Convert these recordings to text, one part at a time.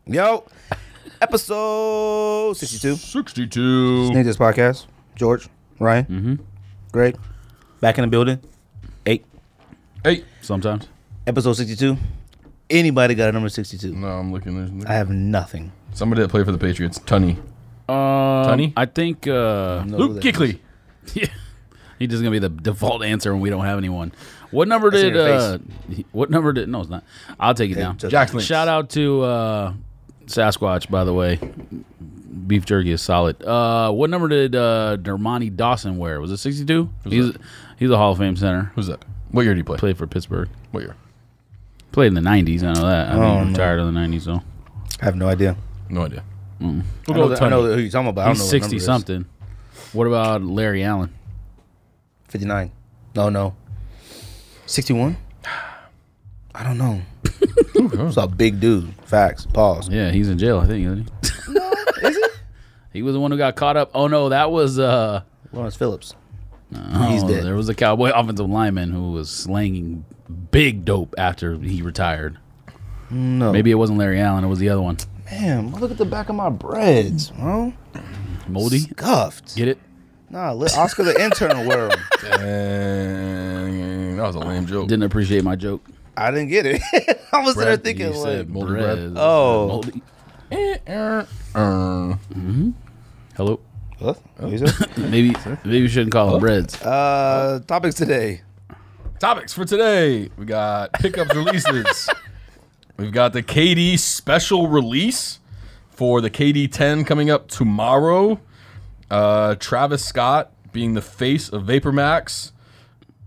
Yo, episode 62. 62. Need this podcast. George, Ryan, Greg, back in the building. 8. Sometimes. Episode 62. Anybody got a number 62? No, I'm looking. I have nothing. Somebody that played for the Patriots. Tunney. Tunney? I think Luke Kuechly. Yeah. He's just gonna be the default answer when we don't have anyone. What number did? What number did? No, it's not. I'll take it down. Jackson. Shout out to Sasquatch, by the way. Beef jerky is solid. What number did Dermontti Dawson wear? Was it 62? He's a Hall of Fame center. Who's that? What year did he play? Played for Pittsburgh. What year? Played in the 90s. I know that. I mean, he retired in the 90s, so. I have no idea. No idea. We'll I know who you're talking about. He's 60 something. What about Larry Allen? 59. No. 61? I don't know. It's a big dude. Facts. Pause. Yeah, he's in jail, I think, isn't he? No, is he? He was the one who got caught up. Oh, no, that was... Lawrence Phillips. He's dead. There was a Cowboy offensive lineman who was slanging big dope after he retired. No. Maybe it wasn't Larry Allen. It was the other one. Man, look at the back of my breads, bro. Moldy? Scuffed. Get it? Nah, let Oscar the intern wear them. Dang, that was a lame joke. Didn't appreciate my joke. I didn't get it. I was there thinking, You said like, moldy bread. bread. Oh. Moldy. Hello? What? You said? Maybe we shouldn't call them breads. Topics today. Topics for today. We got pickups releases. We've got the KD special release for the KD 10 coming up tomorrow. Travis Scott being the face of Vapor Max.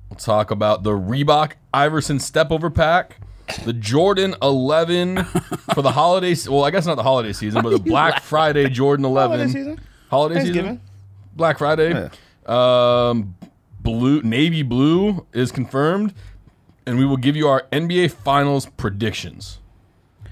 We'll talk about the Reebok Iverson step over pack. The Jordan 11 for the holiday. Well, I guess not the holiday season, but the Black Friday Jordan 11. Holiday season? Holiday Thanksgiving. season? Black Friday. Yeah. Navy blue is confirmed. And we will give you our NBA Finals predictions.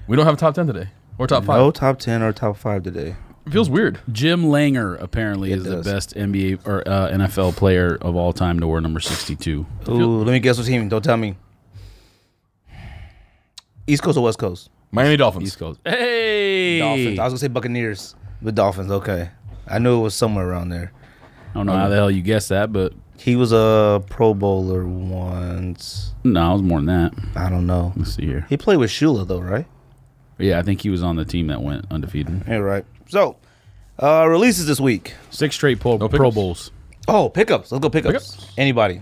We don't have a top 10 today. Or top 5. No top 10 or top 5 today. It feels weird. Jim Langer apparently is the does. best NBA or NFL player of all time to wear number 62. Ooh, let me guess what team. Don't tell me. East Coast or West Coast? Miami Dolphins. East Coast. Hey! Dolphins. I was going to say Buccaneers. But Dolphins, okay. I knew it was somewhere around there. I don't know how the hell you guessed that, but... He was a Pro Bowler once. No, it was more than that. I don't know. Let's see here. He played with Shula, though, right? Yeah, I think he was on the team that went undefeated. Yeah, right. So, releases this week. 6 straight Pro Bowls. Oh, pickups. Let's go pickups. Anybody?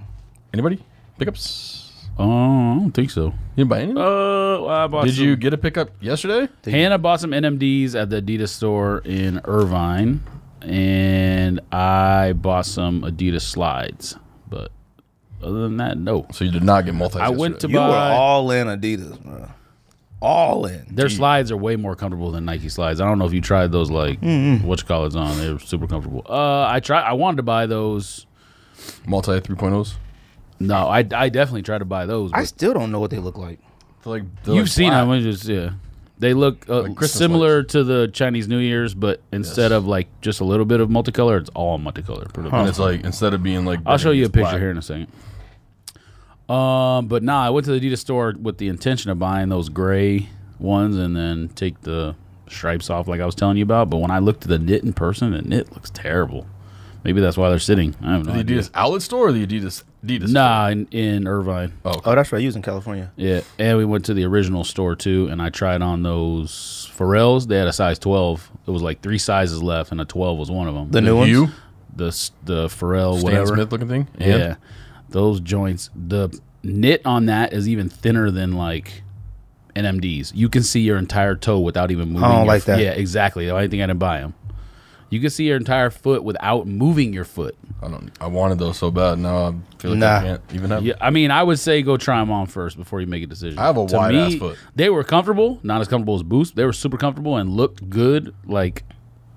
Anybody? Pickups? Oh, I don't think so. You didn't buy any? I bought Did you get a pickup yesterday? Hannah bought some NMDs at the Adidas store in Irvine, and I bought some Adidas slides. But other than that, no. So you did not get multi. I went to You were buy... all in Adidas, bro. All in. Their slides are way more comfortable than Nike slides. I don't know if you tried those, like, whatchamacallits on. They were super comfortable. I wanted to buy those. multi 3.0s. No, I definitely tried to buy those. I still don't know what they look like. You've seen them. They look similar to the Chinese New Year's, but instead of like just a little bit of multicolor, it's all multicolor. And it's like, instead of being like... I'll show you a picture black. here in a second. But I went to the Adidas store with the intention of buying those gray ones and then take the stripes off like I was telling you about. But when I looked at the knit in person, the knit looks terrible. Maybe that's why they're sitting. I have no idea. The Adidas outlet store or the Adidas Nah, store? in Irvine. Oh, okay. Oh, that's right. You was in California. Yeah, and we went to the original store too, and I tried on those Pharrells. They had a size 12. It was like 3 sizes left, and a 12 was one of them. The new ones? You? The Pharrell Stan whatever. Smith looking thing? Yeah, those joints. The knit on that is even thinner than like NMDs. You can see your entire toe without even moving. I don't like that. Yeah, exactly. The only thing I didn't buy them. You can see your entire foot without moving your foot. I wanted those so bad. Now I feel like I can't even have Yeah, I mean, I would say go try them on first before you make a decision. I have a wide-ass foot. They were comfortable, not as comfortable as Boost. They were super comfortable and looked good, like,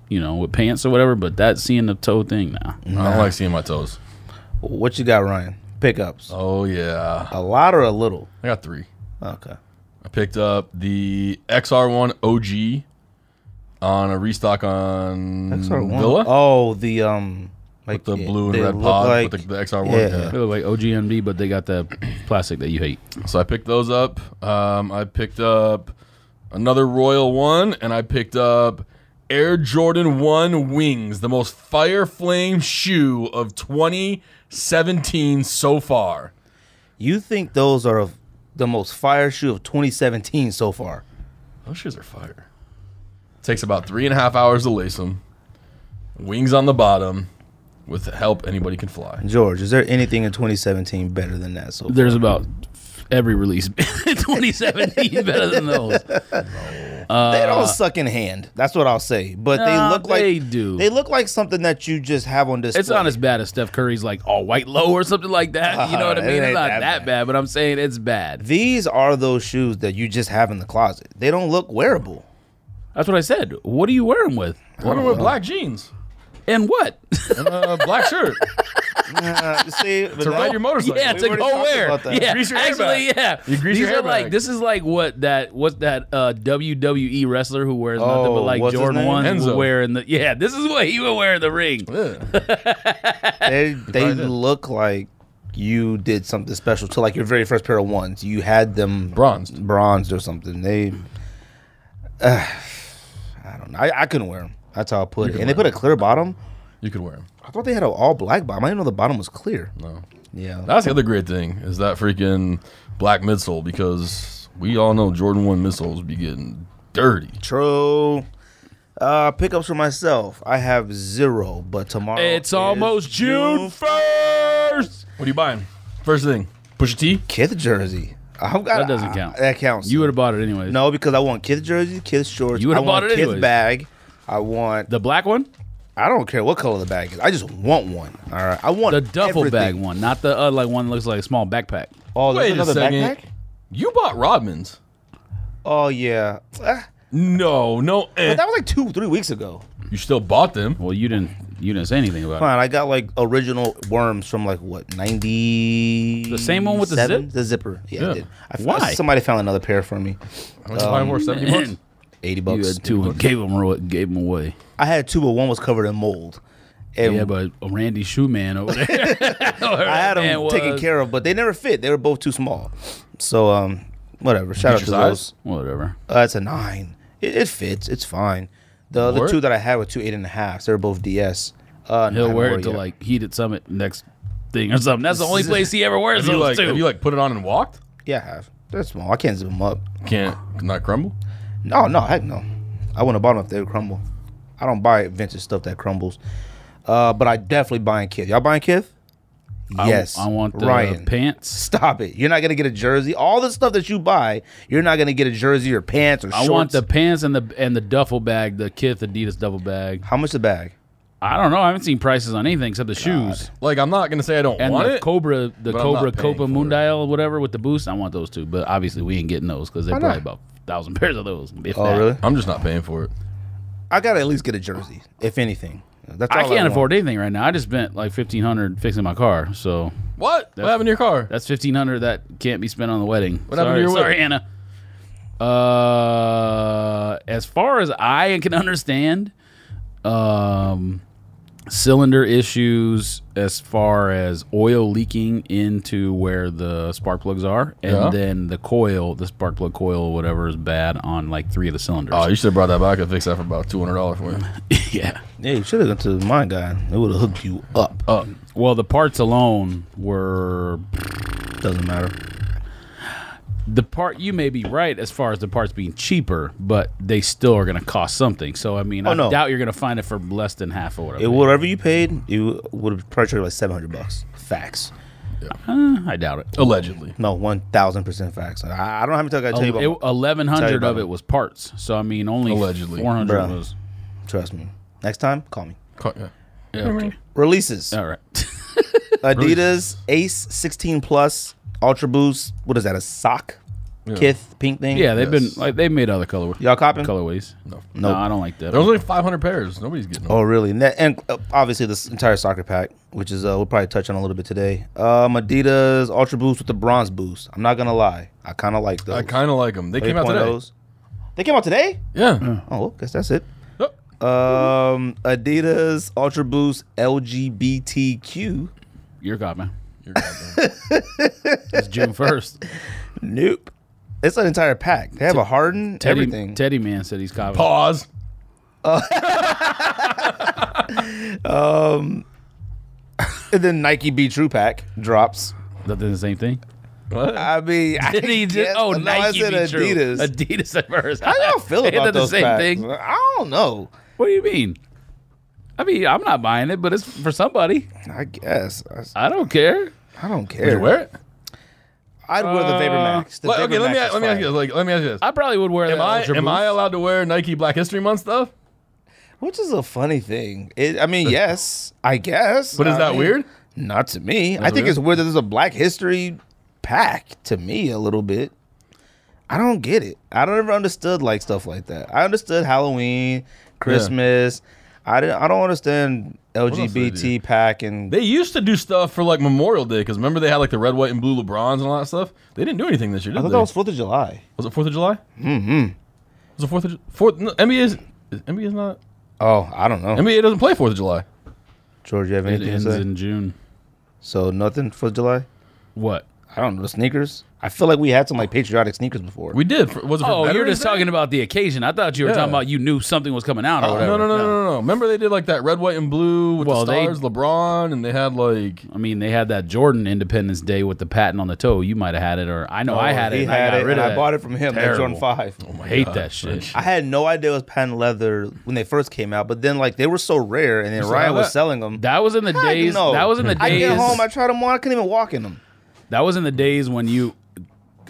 you know, with pants or whatever, but that seeing the toe thing, nah. I don't like seeing my toes. What you got, Ryan? Pickups. Oh, yeah. A lot or a little? I got 3. Okay. I picked up the XR1 OG on a restock on XR1. Villa. Oh, the Like the blue and red pod with the XR1. Yeah. They look like OGMD, but they got that plastic that you hate. So I picked those up. I picked up Another Royal one, and I picked up Air Jordan 1 Wings, the most fire flame shoe of 2017 so far. You think those are the most fire shoe of 2017 so far? Those shoes are fire. Takes about 3.5 hours to lace them. Wings on the bottom. With help, anybody can fly. George, is there anything in 2017 better than that so far? There's about every release in 2017 better than those. They don't suck in hand. That's what I'll say. But they look like they do. They look like something that you just have on display. It's not as bad as Steph Curry's like all white low or something like that. You know what I mean? It's not that bad, but I'm saying it's bad. These are those shoes that you just have in the closet. They don't look wearable. That's what I said. What do you wear them with? Wear them with black jeans. And what? And a black shirt. See, To ride your motorcycle. Yeah, to go where? Yeah, Grease your actually, hairbag. yeah. You grease These your are like hairbag. this is like what's that WWE wrestler who wears nothing but like what's his Jordan name? 1s Enzo. wearing the this is what he would wear in the ring. they look like you did something special to like your very first pair of ones. You had them bronzed or something. They, I don't know. I couldn't wear them. That's how I put it. And they put a clear bottom. You could wear them. I thought they had an all black bottom. I didn't know the bottom was clear. No. Yeah. That's the other great thing is that freaking black midsole because we all know Jordan 1 midsoles be getting dirty. True. Pickups for myself. I have 0, but tomorrow It's almost June 1st. What are you buying? First thing, Pusha T. Kith jersey. That doesn't count. That counts. You would have bought it anyways. No, because I want Kith jersey, Kith shorts. You would have bought it Kith anyways. bag. I want. The black one? I don't care what color the bag is. I just want one. All right. I want The duffel everything. bag one, not the like one that looks like a small backpack. Oh, there's Wait a another second. backpack? You bought Rodman's. Oh yeah. No. But that was like 2-3 weeks ago. You still bought them. Well, you didn't say anything about it. Fine, I got like original worms from like what 90. The same one with the zip? The zipper. Yeah. I did. Why? Somebody found another pair for me. How much you buying for? 70 bucks. $80. You had two and gave them away. I had 2, but one was covered in mold. And Yeah, but Randy Shoeman over there. I had them taken care of, but they never fit. They were both too small. So whatever. Shout out to your those. size? Whatever. It's a 9. It fits. It's fine. The other Word? 2 that I had were 2 8.5s. They were both DS. He'll wear it to like Heated Summit next thing or something. That's the only place he ever wears those two. Have you like put it on and walked? Yeah, I have. They're small. I can't zip them up. Can't not crumble. No, heck no. I wouldn't have bought them if they would crumble. I don't buy vintage stuff that crumbles. But I definitely buying Kith. Y'all buying Kith? Yes. I want the Ryan. pants. Stop it. You're not going to get a jersey. All the stuff that you buy, you're not going to get a jersey or pants or shorts. I want the pants and the duffel bag, the Kith Adidas duffel bag. How much the bag? I don't know. I haven't seen prices on anything except the shoes. Like I'm not gonna say I don't And want the it. Cobra, but I'm not paying Copa for Mundial, whatever, with the boost. I want those too. But obviously, we ain't getting those because they're Why not? probably about 1,000 pairs of those. If Oh, that. really? I'm just not paying for it. I got to at least get a jersey, if anything. That's all I can't want. afford anything right now. I just spent like $1,500 fixing my car. So What happened to your car? that's $1,500 that can't be spent on the wedding. What happened to your Sorry, whip? Anna. As far as I can understand, cylinder issues as far as oil leaking into where the spark plugs are, and Yeah. then the spark plug coil or whatever is bad on like 3 of the cylinders. Oh, you should have brought that back and fixed that for about $200 for you. Yeah. Yeah, you should have gone to my guy. It would have hooked you up. Well, the parts alone were Doesn't matter. the part. You may be right as far as the parts being cheaper, but they still are going to cost something. So I mean, I no. doubt you're going to find it for less than half or whatever. Whatever you paid, you would have probably charged like $700. Facts. I doubt it. Allegedly. No, 1,000% facts. I don't have to tell you about. 1,100 about of it. it was parts. So I mean, only Allegedly. 400 Bruh. was. Trust me. Next time, call me. Yeah. Yeah, okay. Releases. All right. Adidas Ace 16 Plus Ultra Boost. What is that? A sock? Yeah. Kith pink thing. Yeah, they've Yes. been like they made other Y'all copping? colorways. No. No, I don't like that. There was only 500 pairs. Nobody's getting them. Oh, really? And obviously this entire soccer pack, which is we'll probably touch on a little bit today. Adidas Ultra Boost with the bronze boost. I'm not gonna lie, I kind of like those. I kind of like them. They What do came you out point today. those? They came out today? Yeah. Oh, well, guess that's it. Oh. Adidas Ultra Boost LGBTQ. You're copying. You're goddamn. It's June 1st. Nope. It's an entire pack. They have a Harden, everything. Teddy Man said he's confident. Pause. And then Nike Be True pack drops. That the same thing. What? I mean, Did he just? Oh, no, Nike I said be Adidas. True. Adidas at first. How y'all feel Ain't about that the those same packs? thing? I don't know. What do you mean? I mean, I'm not buying it, but it's for somebody. I guess. I don't care. I don't Would care. you wear it? I'd wear the Vapor Max. The Okay, Vapor let me Max is ask you fire. this. Let me ask you this. I probably would wear that. Am I allowed to wear Nike Black History Month stuff? Which is a funny thing. I mean, yes, I guess. But is that weird? Not to me. That's I think weird? it's weird that there's a Black History pack to me a little bit. I don't get it. I don't ever understood like stuff like that. I understood Halloween, Christmas. I don't understand LGBT pack and They used to do stuff for like Memorial Day because remember they had like the red, white, and blue LeBrons and all that stuff. They didn't do anything this year, did I thought they? that was 4th of July. Was it 4th of July? Mm-hmm. Was it 4th of July? No, NBA is not. Oh, I don't know. NBA doesn't play 4th of July. George, you have It anything ends to say? in June. So nothing for July? What? I don't know. The sneakers? I feel like we had some like patriotic sneakers before. We did. Was it for Oh, you're Veterans just Day? talking about the occasion. I thought you were Yeah. talking about you knew something was coming out or whatever. No. Remember they did like that red, white, and blue with Well, the they- stars, LeBron, and they had like. I mean, they had that Jordan Independence Day with the patent on the toe. You might have had it, or I know I had it. He And had I got it, rid and of I that. bought it from him. That Jordan Terrible. 5. Oh my Hate God. that shit. I had no idea it was patent leather when they first came out, but then like they were so rare, and then still Ryan have was that? selling them. That was in the Heck days. no. That was in the I days. get home, I tried them on, I couldn't even walk in them. That was in the days when it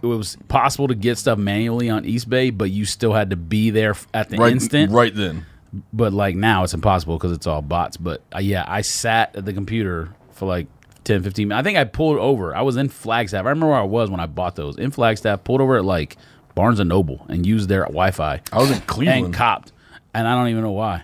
was possible to get stuff manually on Eastbay, but you still had to be there at the instant. Right then. But like now it's impossible because it's all bots. But yeah, I sat at the computer for like 10, 15 minutes. I think I pulled over. I was in Flagstaff. I remember where I was when I bought those. In Flagstaff, pulled over at like Barnes & Noble and used their Wi-Fi. I was in Cleveland. And copped. And I don't even know why.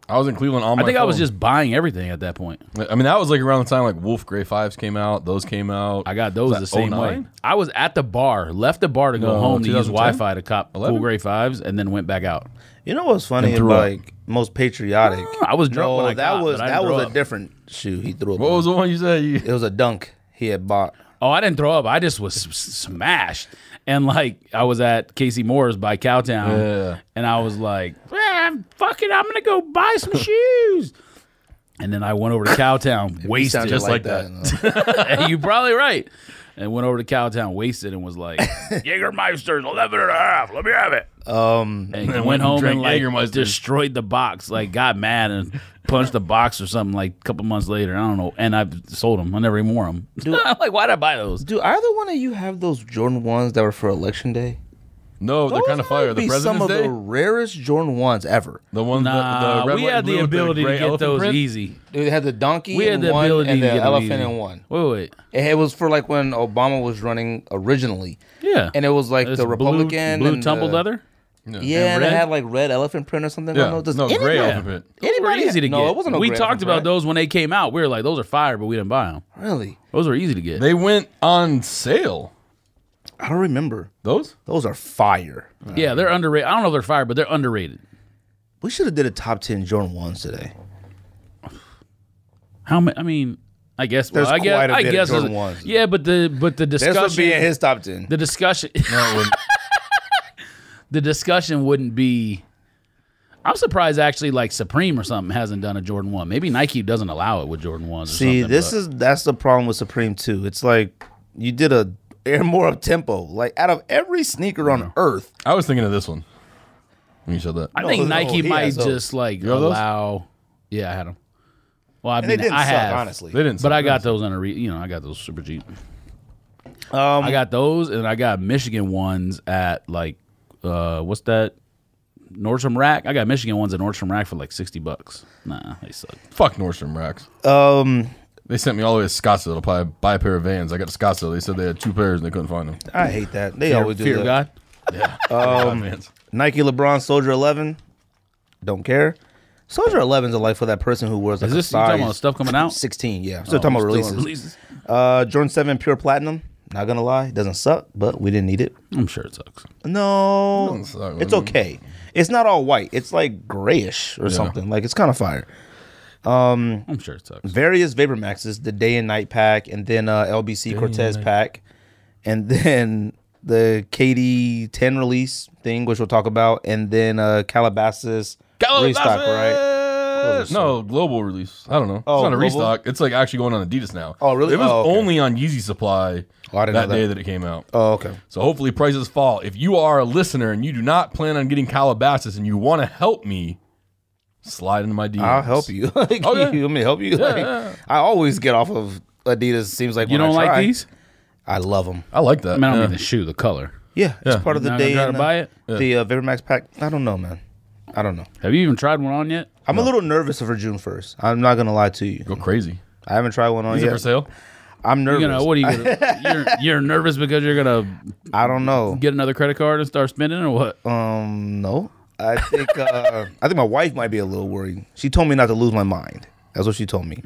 I was in Cleveland on my I think I was phone. just buying everything at that point. I mean, that was like around the time like Wolf Gray 5s came out. Those came out. I got those Was the that same 09? way. I was at the bar, left the bar to go No, home to use 2010? Wi-Fi to cop 11? Cool Gray 5s, and then went back out. You know what's funny? And threw up. Like most patriotic. I was drunk when I that copped, was but I didn't that throw was up. a different shoe he threw up. What on. was the one you said? It was a dunk he had bought. Oh, I didn't throw up. I just was smashed. And like I was at Casey Moore's by Cowtown, Yeah. and I was like, "Fuck it, I'm gonna go buy some shoes." And then I went over to Cowtown, You wasted, sounded just like that. And you're probably right. And went over to Cowtown, wasted, and was like, "Jägermeister's 11.5. Let me have it." And then went home and drank like Jägermeisters. destroyed the box. Like got mad and punched the box or something. Like a couple months later, I don't know. And I sold them. I never even wore them. I'm like, why'd I buy those? Do either one of you have those Jordan 1s that were for Election Day? No, they're Those kind of fire. might The be President's some of Day? the rarest Jordan 1s ever. The one, Nah, the red, we white, had and the blue with ability to gray get elephant those print? easy. It had the donkey We had in the one ability and to the get them elephant easy. in one. Wait. It was for like when Obama was running originally. Yeah. And it was like It's the Republican. blue and tumbled the, leather. Yeah, and it red? had like red elephant print or something. Yeah. Does No, anybody- gray elephant print. Those were easy to get. No, it wasn't no we gray talked elephant about print. those when they came out. We were like, those are fire, but we didn't buy them. Really? Those were easy to get. They went on sale. I don't remember. Those? Those are fire. Yeah, they're underrated. I don't know if they're fire, but they're underrated. We should have did a top 10 Jordan 1s today. How many? I mean, I guess. There's well, I guess. quite a I bit of guess. Jordan 1s. Yeah, but the This discussion. would be in his top 10. the discussion. No, it wouldn't. The discussion wouldn't be. I'm surprised actually, like Supreme or something hasn't done a Jordan 1. Maybe Nike doesn't allow it with Jordan 1s. Or See, something, that's the problem with Supreme too. It's like you did a Air more up tempo. Like out of every sneaker on earth, I was thinking of this one when you said that. I think No, Nike he might has those. just like You have those? allow. Yeah, I had them. Well, I and mean, they didn't I suck, have, honestly. They didn't. but I suck. got those on a I got those super cheap. I got those, and I got Michigan ones at like, what's that? Nordstrom Rack. I got Michigan ones at Nordstrom Rack for like $60. Nah, they suck. Fuck Nordstrom Racks. They sent me all the way to Scottsdale to buy a pair of Vans. I got to Scottsdale. They said they had 2 pairs and they couldn't find them. I hate that. They always do Fear of that. God. Yeah. Vans. Nike LeBron Soldier 11. Don't care. Soldier 11s are like for that person who wears like Is a this you talking size about stuff coming out? 16. Yeah, Oh, still talking about still on releases. Jordan 7 Pure Platinum. Not gonna lie, it doesn't suck, but we didn't need it. I'm sure it sucks. No, Doesn't suck, it's man. okay. It's not all white. It's like grayish or something. Like it's kind of fire. I'm sure it sucks. Various Vapor Maxes, the day and night pack, and then LBC Cortez pack, and then the KD 10 release thing, which we'll talk about, and then Calabasas restock, right? No, global release. I don't know. Oh, it's not a global? restock. It's like actually going on Adidas now. Oh, really? It was okay. only on Yeezy Supply that day that it came out. Oh, okay. So hopefully prices fall. If you are a listener and you do not plan on getting Calabasas and you want to help me, slide into my DMs. I'll help you. Like, Okay. You want me to help you? Yeah, Like, yeah. I always get off of Adidas. Seems like You when don't I try. like these? I love them. I like that. I mean, I don't mean the shoe, the color. Yeah, it's Yeah. part of the Not day. gonna try to buy it? The VaporMax pack. I don't know, man. I don't know. Have you even tried one on yet? I'm a little nervous for June 1st. I'm not gonna lie to you. Go crazy. I haven't tried one on Is it yet. for sale? I'm nervous. What are you gonna? you're nervous because you're gonna I don't know. get another credit card and start spending, or what? No. I think my wife might be a little worried. She told me not to lose my mind. That's what she told me.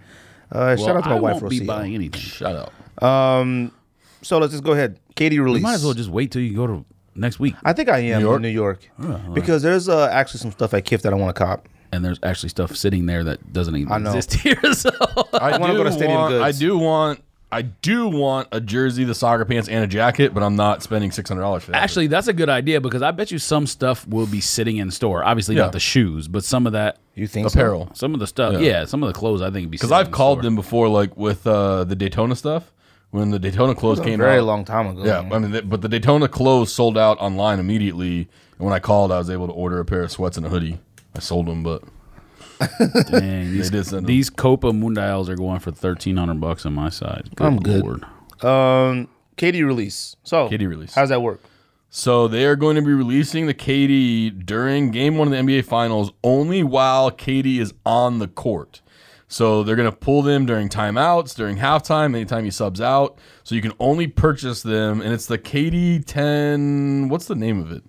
Shout out to my I wife, won't be Rocio. buying anything. Shut up. So let's just go ahead. Katie release. You might as well just wait till you go to next week. I think I am New York? in New York because there's actually some stuff at Kif that I want to cop. And there's actually stuff sitting there that doesn't even I know. exist here. So I wanna go to Stadium Goods. I do want a jersey, the soccer pants, and a jacket, but I'm not spending $600 for that. actually, that's a good idea because I bet you some stuff will be sitting in store. Obviously, Yeah. not the shoes, but some of that You think apparel. some of the stuff. Yeah. Yeah, some of the clothes I think would be Because sitting I've in called store. them before, like with the Daytona stuff. When the Daytona clothes So? A came very out. long time ago. Yeah, I mean, but the Daytona clothes sold out online immediately. And when I called, I was able to order a pair of sweats and a hoodie. I sold them, but Dang, they did send them. these Copa Mundials are going for $1,300 on my side. I'm good. Lord. Katie release. So KD release. How does that work? So they are going to be releasing the KD during Game 1 of the NBA Finals only while KD is on the court. So they're going to pull them during timeouts, during halftime, anytime he subs out. So you can only purchase them, and it's the KD 10. What's the name of it?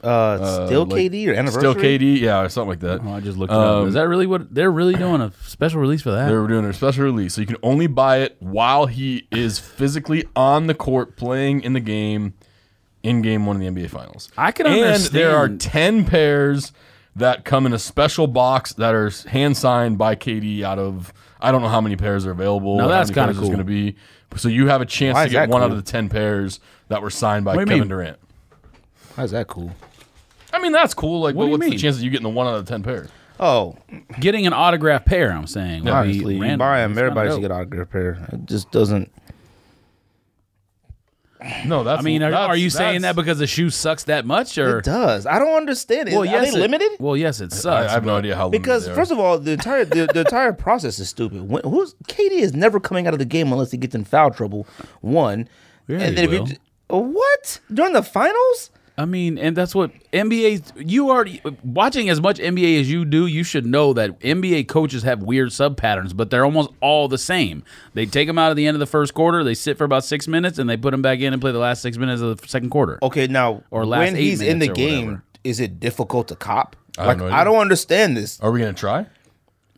Still like, KD or anniversary? Still KD, yeah, or something like that. Oh, I just looked it up. Is that really what they're really doing? A special release for that? They were doing their special release, so you can only buy it while he is physically on the court playing in the game in Game 1 of the NBA Finals. I can And understand. there are 10 pairs that come in a special box that are hand signed by KD out of, I don't know how many pairs are available. Now, that's kind of cool. going to be. So you have a chance Why to is get that one out cool? of the 10 pairs that were signed by What do you Kevin mean? Durant. How's that cool? I mean, that's cool. Like, What do you what's the mean? chances of you getting the one out of the 10 pairs? Oh, Getting an autographed pair, I'm saying. would be honestly, you random. buy them. It's kinda Everybody should dope. get an autograph pair. It just doesn't. No, that's. I mean, are you saying that's- that because the shoe sucks that much, or It does. I don't understand it. well, Are yes, they limited? Well, yes, it I sucks. have no idea how limited Because they are. first of all, the entire process is stupid. Who's KD is never coming out of the game unless he gets in foul trouble. One, Yeah, and he then will. if you what during the finals? I mean, and that's what NBA. You already watching as much NBA as you do. You should know that NBA coaches have weird sub patterns, but they're almost all the same. They take them out at the end of the first quarter. They sit for about 6 minutes, and they put them back in and play the last 6 minutes of the second quarter. Okay, now Or last when 8 he's in the minutes or game, whatever. is it difficult to cop? I have Like no idea. I don't understand this. Are we going to try?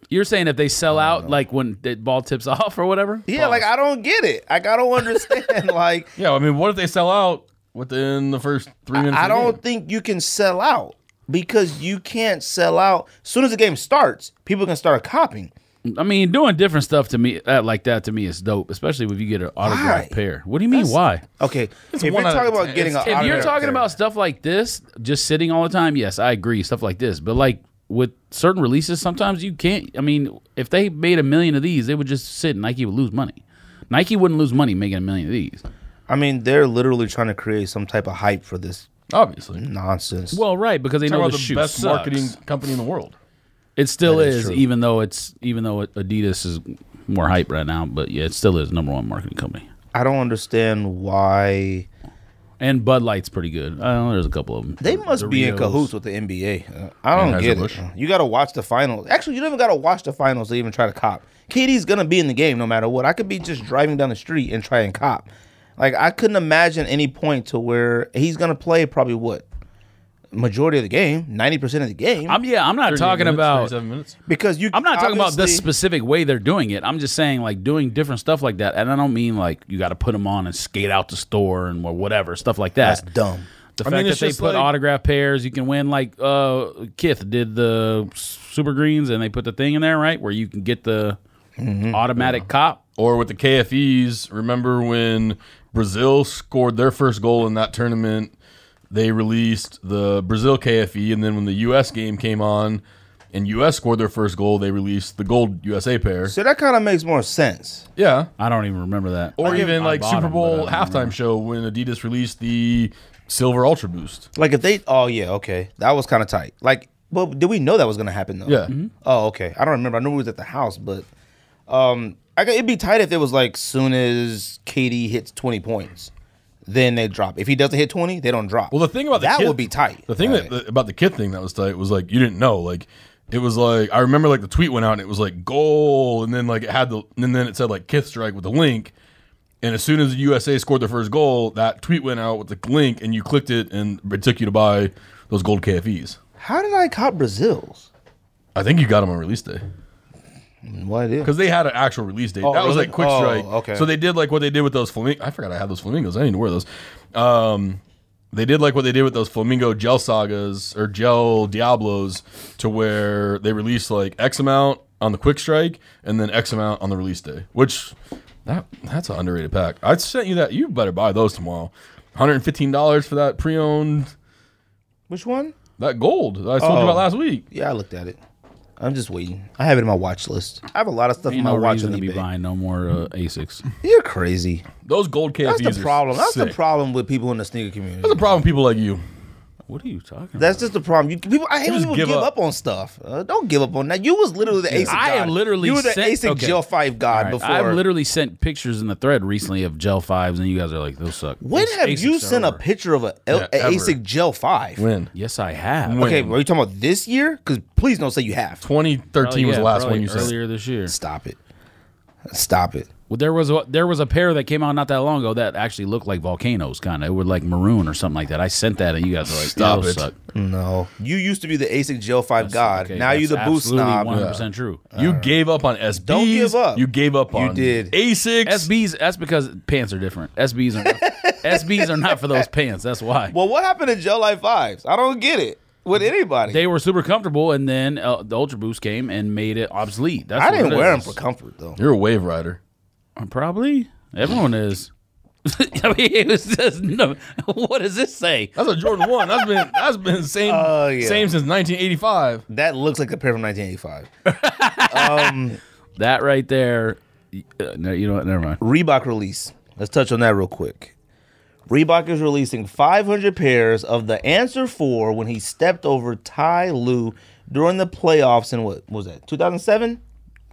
You're saying if they sell out, like when the ball tips off or whatever? Yeah, like I don't get it. Like I don't understand. Like Yeah, I mean, what if they sell out within the first 3 minutes? I of the don't game? think you can sell out because you can't sell out. As soon as the game starts, people can start copying. I mean, doing different stuff to me like that to me is dope, especially if you get an autographed Why? pair. What do you mean? Why? Okay, if you're one out talking of about 10. getting an If If you're autograph talking pair- about stuff like this, just sitting all the time, yes, I agree, stuff like this. But like with certain releases, sometimes you can't. I mean, if they made 1 million of these, they would just sit and Nike would lose money. Nike wouldn't lose money making 1 million of these. I mean, they're literally trying to create some type of hype for this Obviously. nonsense. Well, right, because they Talk know about the the shoe best sucks. marketing company in the world. It still That is is, true. even though Adidas is more hype right now. But yeah, it still is #1 marketing company. I don't understand why And Bud Light's pretty good. I know there's a couple of them. they must be in Doritos. cahoots with the NBA. I don't get it. Anheuser-Busch. You got to watch the finals. Actually, you don't even got to watch the finals to even try to cop. KD's gonna be in the game no matter what. I could be just driving down the street and try and cop. Like I couldn't imagine any point to where he's gonna play probably what majority of the game, 90% of the game. I'm not 38 talking minutes, about. 37 minutes. because you. I'm not talking about the obviously- specific way they're doing it. I'm just saying like doing different stuff like that. And I don't mean like you got to put them on and skate out the store and or whatever stuff like that. That's dumb. The I fact mean, that it's they just put like- autograph pairs, you can win like Kith did the Super Greens, and they put the thing in there right where you can get the automatic cop. Or with the KFEs, remember when Brazil scored their first goal in that tournament. They released the Brazil KFE, and then when the U.S. game came on and U.S. scored their first goal, they released the gold USA pair. So that kind of makes more sense. Yeah. I don't even remember that. Or even like Super Bowl halftime show when Adidas released the Silver Ultra Boost. Like if they, oh yeah, okay, that was kind of tight. Like, but did we know that was gonna happen though? Yeah. Oh, okay. I don't remember. I knew we was at the house, but it'd be tight if it was like soon as KD hits 20 points, then they drop. If he doesn't hit 20, they don't drop. Well, the thing about that would be tight. The thing about the kid thing that was tight was like you didn't know. Like it was like I remember like the tweet went out and it was like goal, and then like it had the and then it said like Kith strike with the link. And as soon as the USA scored their first goal, that tweet went out with the link, and you clicked it, and it took you to buy those gold KFEs. How did I cop Brazil's? I think you got them on release day. What idea? Because they had an actual release date. Oh, that was really? like quick strike. Okay. So they did like what they did with those flamingos. I forgot I had those flamingos. I didn't wear those. They did like what they did with those flamingo gel sagas or gel Diablos, to where they released like X amount on the quick strike and then X amount on the release day, which that's an underrated pack. I sent you that. You better buy those tomorrow. $115 for that pre-owned. Which one? That gold that I told you about last week. Yeah, I looked at it. I'm just waiting. I have it in my watch list. I have a lot of stuff in my watch reason on to be eBay. buying no more Asics. You're crazy. Those gold KFEs That's the problem. That's sick. the problem with people in the sneaker community. That's the problem with people like you. What are you talking about? That's just the problem. I hate when just people give give up. up on stuff. Don't give up on that. You was literally the ASIC god. I am literally You were the sent- ASIC okay. Gel 5 god All right, before. I've literally sent pictures in the thread recently of Gel 5s, and you guys are like, those suck. When have Asics you are sent a over. picture of a ever. ASIC Gel 5? When? Yes, I have. When? Okay, are you talking about this year? Because please don't say you have. 2013 was the last one you said. Earlier this year. Stop it. Stop it. Well, there was a pair that came out not that long ago that actually looked like volcanoes, kind of. It were like maroon or something like that. I sent that, and you guys are like, Stop those it. suck. No. You used to be the ASIC Gel 5 god. Okay, now you the that's boost absolutely snob. 100% true. You gave up on SBs. Don't give up. You gave up on did. ASICs. SBs, that's because pants are different. SBs are not for those pants. That's why. Well, what happened to Gel Life 5s? I don't get it. With anybody. They were super comfortable, and then the Ultra Boost came and made it obsolete. That's I what didn't it wear them is. for comfort, though. You're a wave rider. Probably. Everyone is. I mean, it was just, no, what does this say? That's a Jordan 1. That's been same Yeah. same since 1985. That looks like a pair from 1985. That right there. No, you know what? Never mind. Reebok release. Let's touch on that real quick. Reebok is releasing 500 pairs of the Answer 4 when he stepped over Ty Lue during the playoffs in what was that, 2007?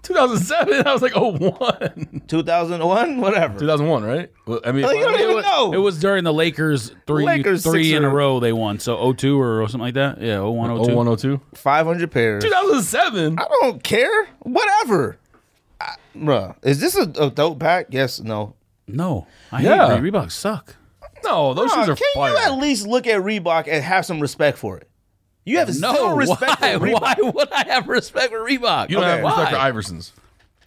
2007. I was like, 01. 2001? Whatever. 2001, right? Well, I mean, Like, you don't even know. It was during the Lakers three Lakers in Sixer. a row they won. So 02 or something like that. Yeah, 01, 02. 0102. 500 pairs. 2007. I don't care. Whatever. Bruh, is this a dope pack? Yes, no. No. I Yeah. hate Reeboks suck. No, those shoes are Can fire. you at least look at Reebok and have some respect for it? You have zero No, respect why? for Reebok. Why would I have respect for Reebok? You don't have Okay. respect for Why? Iversons.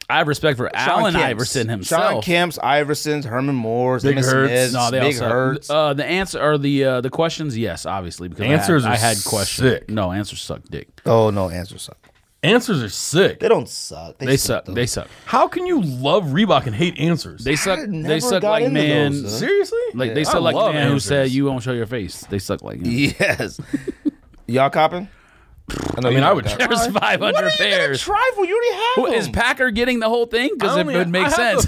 I have respect for Allen Kemp's. Iverson Sean himself. Kemp's, Iversons, Herman Moore's, Big Emmitt Hurts. Smith's, No, they Big also Hurts. the answer or the questions. Yes, obviously because Answers I are had questions. sick. No, answers suck dick. Oh, no, answers suck. Answers are sick. They don't suck. They suck. though. They suck. How can you love Reebok and hate Answers? They suck. I They never suck got like into man. those, though. Seriously? Like they I suck like love man who Answers. said you won't show your face. They suck like him. Yes. Y'all copping? I mean, I would try. There's 500 What are you gonna pairs. try for? You already have Who, them. is Packer getting the whole thing? Because it would make sense.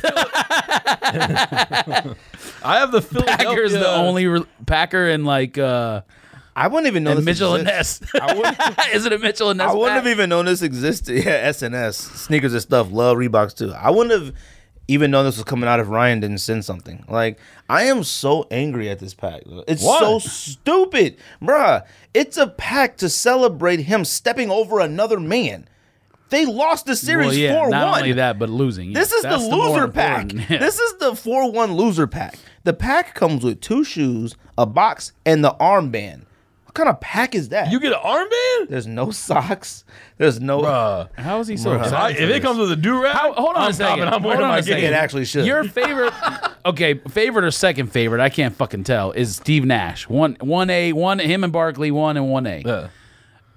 I have the Philadelphia. Packer's the only Packer and like I wouldn't even know and this Mitchell and exists. Ness. I wouldn't, Is it a Mitchell and Ness? I wouldn't pack? have even known this existed. Yeah, SNS, sneakers and stuff. Love Reeboks too. I wouldn't have even known this was coming out if Ryan didn't send something. Like, I am so angry at this pack. It's Why? so stupid. Bruh, it's a pack to celebrate him stepping over another man. They lost the series Well, yeah, 4-1. not only that, but losing. This Yes, is the that's more loser pack. important. Yeah. This is the 4-1 loser pack. The pack comes with 2 shoes, a box, and the armband. What kind of pack is that? You get an armband? There's no socks. There's no. Bruh. How is he so If, excited? if it comes with a do-rag, Hold on I'm a second. stopping. I'm Hold wearing on my a second. game. It actually should. Your favorite, okay, favorite or second favorite? I can't fucking tell. Is Steve Nash him and Barkley 1 and 1A. Yeah.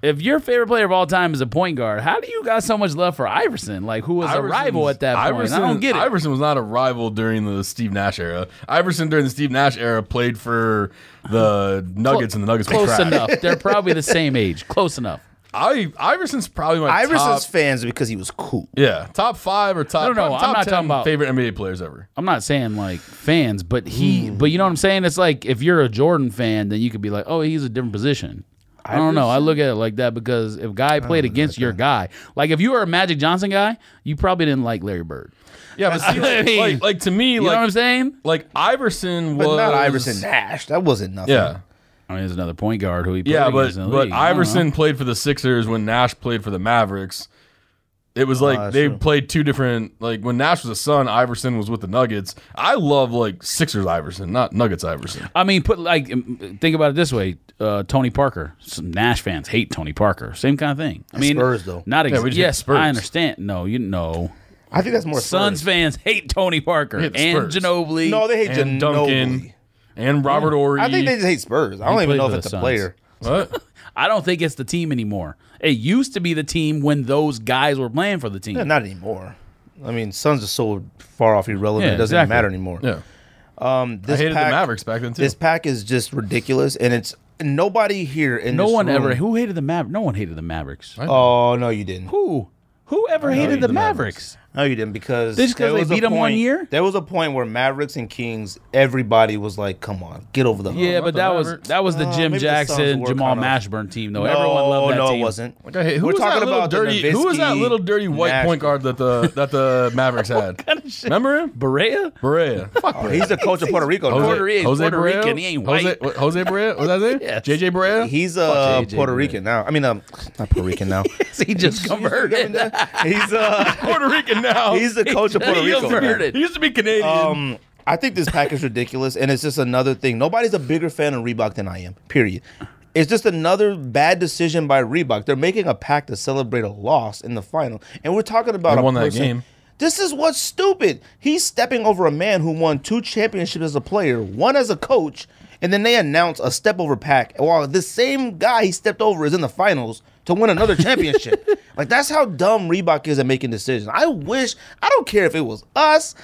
If your favorite player of all time is a point guard, how do you got so much love for Iverson? Like, who was a rival at that point? I don't get it. Iverson was not a rival during the Steve Nash era. Iverson during the Steve Nash era played for the Nuggets, and the Nuggets were trash. Close enough. They're probably the same age. Close enough. Iverson's probably my Iverson's top, fans because he was cool. Yeah, top 5 or top. No, top I'm not 10 talking about favorite NBA players ever. I'm not saying like fans, but but you know what I'm saying? It's like if you're a Jordan fan, then you could be like, oh, he's a different position. I don't know. I look at it like that because if guy played against your guy, like if you were a Magic Johnson guy, you probably didn't like Larry Bird. Yeah, but see, like to me, you know what I'm saying? Like Iverson was not Iverson Nash. That wasn't nothing. Yeah. I mean, there's another point guard who he played against in the but league. Iverson played for the Sixers when Nash played for the Mavericks. It was like they played two different. Like when Nash was a Sun, Iverson was with the Nuggets. I love like Sixers Iverson, not Nuggets Iverson. I mean, think about it this way: Tony Parker. Some Nash fans hate Tony Parker. Same kind of thing. I mean, Spurs though. Not yes, Spurs. I understand. No, you know. I think that's more Suns fans hate Tony Parker and Ginobili. No, they hate and Duncan and Robert Ory. I think they just hate Spurs. I don't even know if it's a player. What? I don't think it's the team anymore. It used to be the team when those guys were playing for the team. Yeah, not anymore. I mean, Suns are so far off irrelevant. It doesn't even matter anymore. Yeah. I hated the Mavericks back then too. This pack is just ridiculous, and it's nobody here in no this one room. ever. Who hated the Mavericks? No one hated the Mavericks. Oh no, you didn't. Who ever hated the Mavericks? No, you didn't because they beat them 1 year. There was a point where Mavericks and Kings, everybody was like, "Come on, get over the hump." Yeah, but that was the Jim Jackson, Jamal Mashburn team, though. Everyone loved that team. No, it wasn't. Okay, who was that little dirty white point guard that the Mavericks had? Remember him? Barea. Fuck Barea. He's the coach of Puerto Rico. Puerto Rican. He ain't white. Jose Barea? Was that it? Yes. JJ Barea? He's Puerto Rican now. I mean, not Puerto Rican now. He just converted. He's Puerto Rican now. He's the coach of Puerto Rico. He used to be Canadian. I think this pack is ridiculous, and it's just another thing. Nobody's a bigger fan of Reebok than I am, period. It's just another bad decision by Reebok. They're making a pack to celebrate a loss in the final, and we're talking about won that game. This is what's stupid. He's stepping over a man who won 2 championships as a player, 1 as a coach, and then they announce a step over pack. While the same guy he stepped over is in the finals to win another championship. Like, that's how dumb Reebok is at making decisions. I don't care if it was us,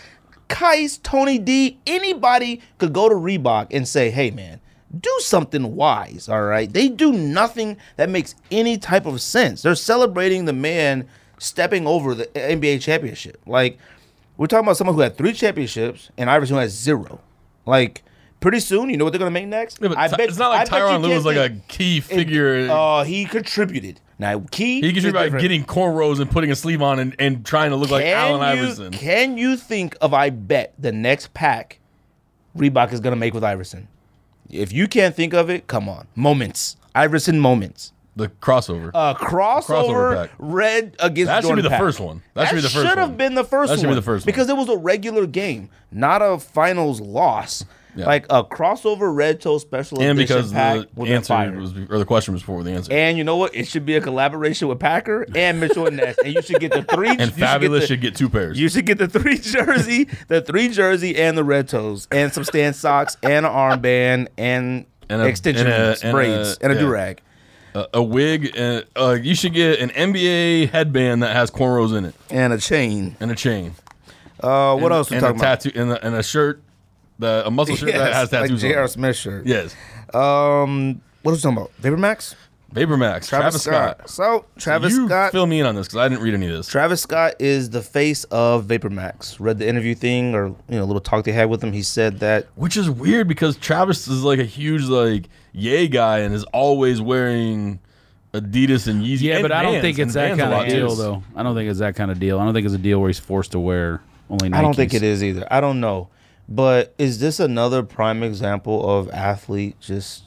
Kais, Tony D, anybody could go to Reebok and say, hey, man, do something wise, all right? They do nothing that makes any type of sense. They're celebrating the man stepping over the NBA championship. Like, we're talking about someone who had 3 championships and Iverson who has 0. Like, pretty soon, you know what they're going to make next? Yeah, it's not like Tyronn Lue was like a key figure. He contributed. Now, he contributed by getting cornrows and putting a sleeve on and trying to look like Allen Iverson. Can you think of, I bet, the next pack Reebok is going to make with Iverson? If you can't think of it, come on. Moments. Iverson moments. The crossover. Crossover pack. Red against That Jordan should be the pack. first one. That should be the first one. should have been the first one. That should be the first one. Because it was a regular game, not a finals loss. Yeah. Like a crossover red toe special and edition because pack the answer was, or the question was before the answer. And you know what? It should be a collaboration with Packer and Mitchell and Ness. And you should get the 3. And Fabulous should get 2 pairs. You should get the 3 jersey, and the red toes, and some stand socks, and an armband, and extension braids, and a do-rag. A wig. You should get an NBA headband that has cornrows in it. And a chain. What else we talking about? And a shirt. A muscle shirt that has tattoos like on it. J.R. Smith shirt. Yes. What are we talking about? Vapormax? Travis Scott. So, Scott. Fill me in on this because I didn't read any of this. Travis Scott is the face of Vapormax. Read the interview thing or a little talk they had with him. He said that. Which is weird because Travis is like a huge yay guy and is always wearing Adidas and Yeezy. Yeah, but I don't think it's that kind of deal, too. though. I don't think it's that kind of deal. I don't think it's a deal where he's forced to wear only Nikes. I don't think it is either. I don't know. But is this another prime example of athlete just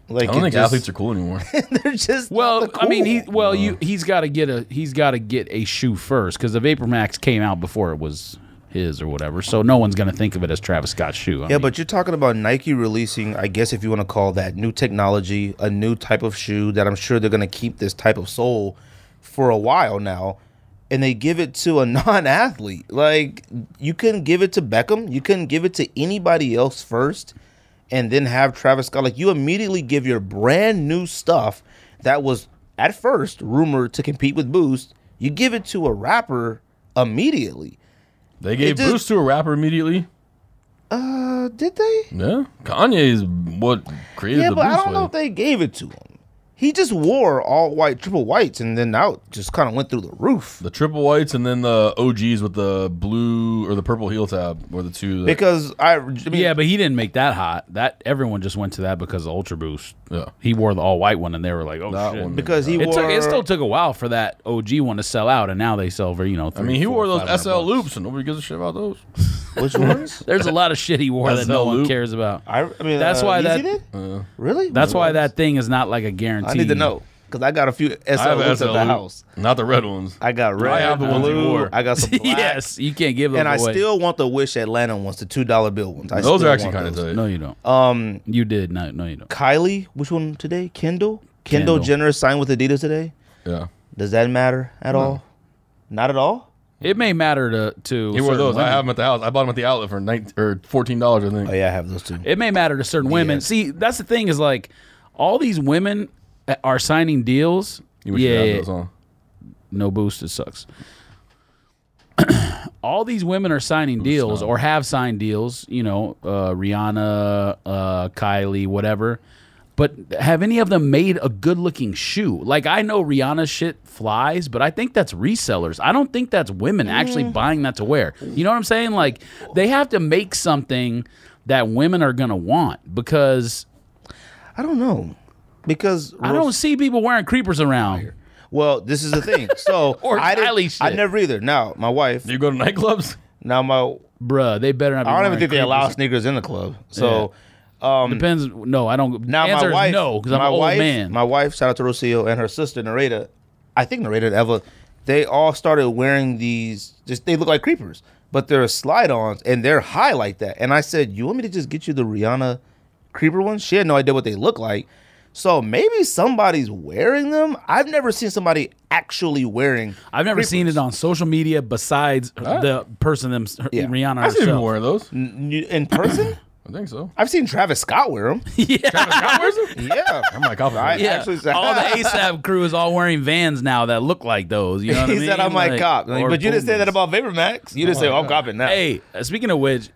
like? I don't think athletes are cool anymore. They're just cool. I mean, he's got to get a shoe first because the VaporMax came out before it was his or whatever. So no one's gonna think of it as Travis Scott's shoe. I mean, but you're talking about Nike releasing, I guess if you want to call that new technology, a new type of shoe that I'm sure they're gonna keep this type of sole for a while now. And they give it to a non-athlete. Like, you couldn't give it to Beckham. You couldn't give it to anybody else first and then have Travis Scott. Like, you immediately give your brand new stuff that was at first rumored to compete with Boost. You give it to a rapper immediately. They gave Boost to a rapper immediately. Did they? Yeah, Kanye is what created the Boost. Yeah, but I don't know if they gave it to him. He just wore all white, triple whites, and then out just kind of went through the roof. The triple whites and then the OGs with the blue or the purple heel tab were the two. Because I mean, yeah, but he didn't make that hot. That everyone just went to that because of Ultra Boost. Yeah, he wore the all white one, and they were like, "Oh that shit!" One, because he it wore. It still took a while for that OG one to sell out, and now they sell for I mean, he wore those SL loops, and nobody gives a shit about those. Which ones? There's a lot of shit he wore that no one cares about. I mean, that's why Yeezy that did? Really. That's why that thing is not like a guarantee. I need to know. Because I got a few SL loops at the house. Not the red ones. I got red, I have the blue. ones you wore. I got some black. Yes, you can't give those and away. I still want the Wish Atlanta ones, the $2 bill ones. Those are actually kind of tight. No, you don't. You did. No, you don't. Kylie, which one today? Kendall Jenner signed with Adidas today. Yeah. Does that matter at all? Not at all? It may matter to He wore those. women. I have them at the house. I bought them at the outlet for $14, I think. Oh, yeah, I have those too. It may matter to certain women. See, that's the thing is like all these women are signing deals. You wish you had those on. No Boost, it sucks. All these women are signing deals or have signed deals, you know, Rihanna, Kylie, whatever. But have any of them made a good-looking shoe? Like, I know Rihanna's shit flies, but I think that's resellers. I don't think that's women actually buying that to wear. You know what I'm saying? Like, they have to make something that women are going to want because... I don't know. Because... I don't see people wearing creepers around. Well, this is the thing. So or Kylie shit. I never either. Now, my wife... Do you go to nightclubs? Now, Bruh, they better not be I don't even think creepers. they allow sneakers in the club. So... Depends. No, I don't. Now, answer my wife... is no, because I'm an old man. My wife, shout out to Rocio, and her sister, Nareda, I think Nareda and Eva, they all started wearing these... they look like creepers. But they're slide-ons, and they're high like that. And I said, you want me to just get you the Rihanna creeper ones? She had no idea what they look like. So maybe somebody's wearing them. I've never seen somebody actually wearing. I've never creepers. seen it on social media besides the person, Rihanna I've seen people herself. wearing those. In person? I think so. I've seen Travis Scott wear them. Yeah. Travis Scott wears them? Yeah. I'm like, Yeah. All the ASAP crew is all wearing Vans now that look like those. You know what I mean? He said I might cop. or But you didn't say that Pumas. about Vapor Max. You didn't say, I'm copping now. Hey, speaking of which,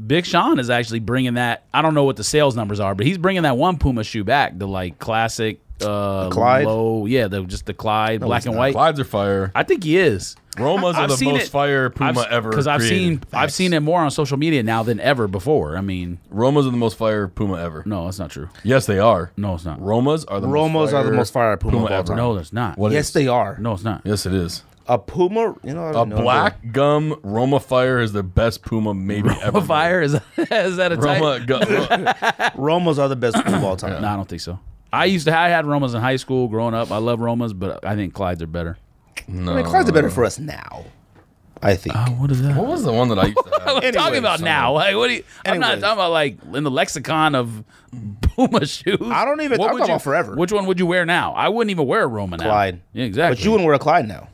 Big Sean is actually bringing that. I don't know what the sales numbers are, but he's bringing that one Puma shoe back, the like classic Clyde? low, just the Clyde, black and white. Clydes are fire. I think he is. Romas are I've the seen most it. fire Puma ever. Because I've seen it more on social media now than ever before. I mean, Romas are the most fire Puma ever. no, that's not true. Yes, they are. No, it's not. Romas are the most fire Puma of all ever. time. No, that's not. What Yes, is? they are. No, it's not. Yes, it is. A Puma, you know, I A don't know. black gum Roma Fire is the best Puma maybe ever. Fire is that a type? Roma gum. Romas are the best Puma of all time. No, I don't think so. I had Romas in high school growing up. I love Romas, but I think Clydes are better. No. I mean, Clyde's are better for us now, I think. What is that? What was the one that I used to have? I'm talking about now. Like, what do you? I'm not Anyways. talking about like in the lexicon of Puma shoes. I don't even What talk would about you- forever. Which one would you wear now? I wouldn't even wear a Roma now. Clyde. Yeah, exactly. But you wouldn't wear a Clyde now.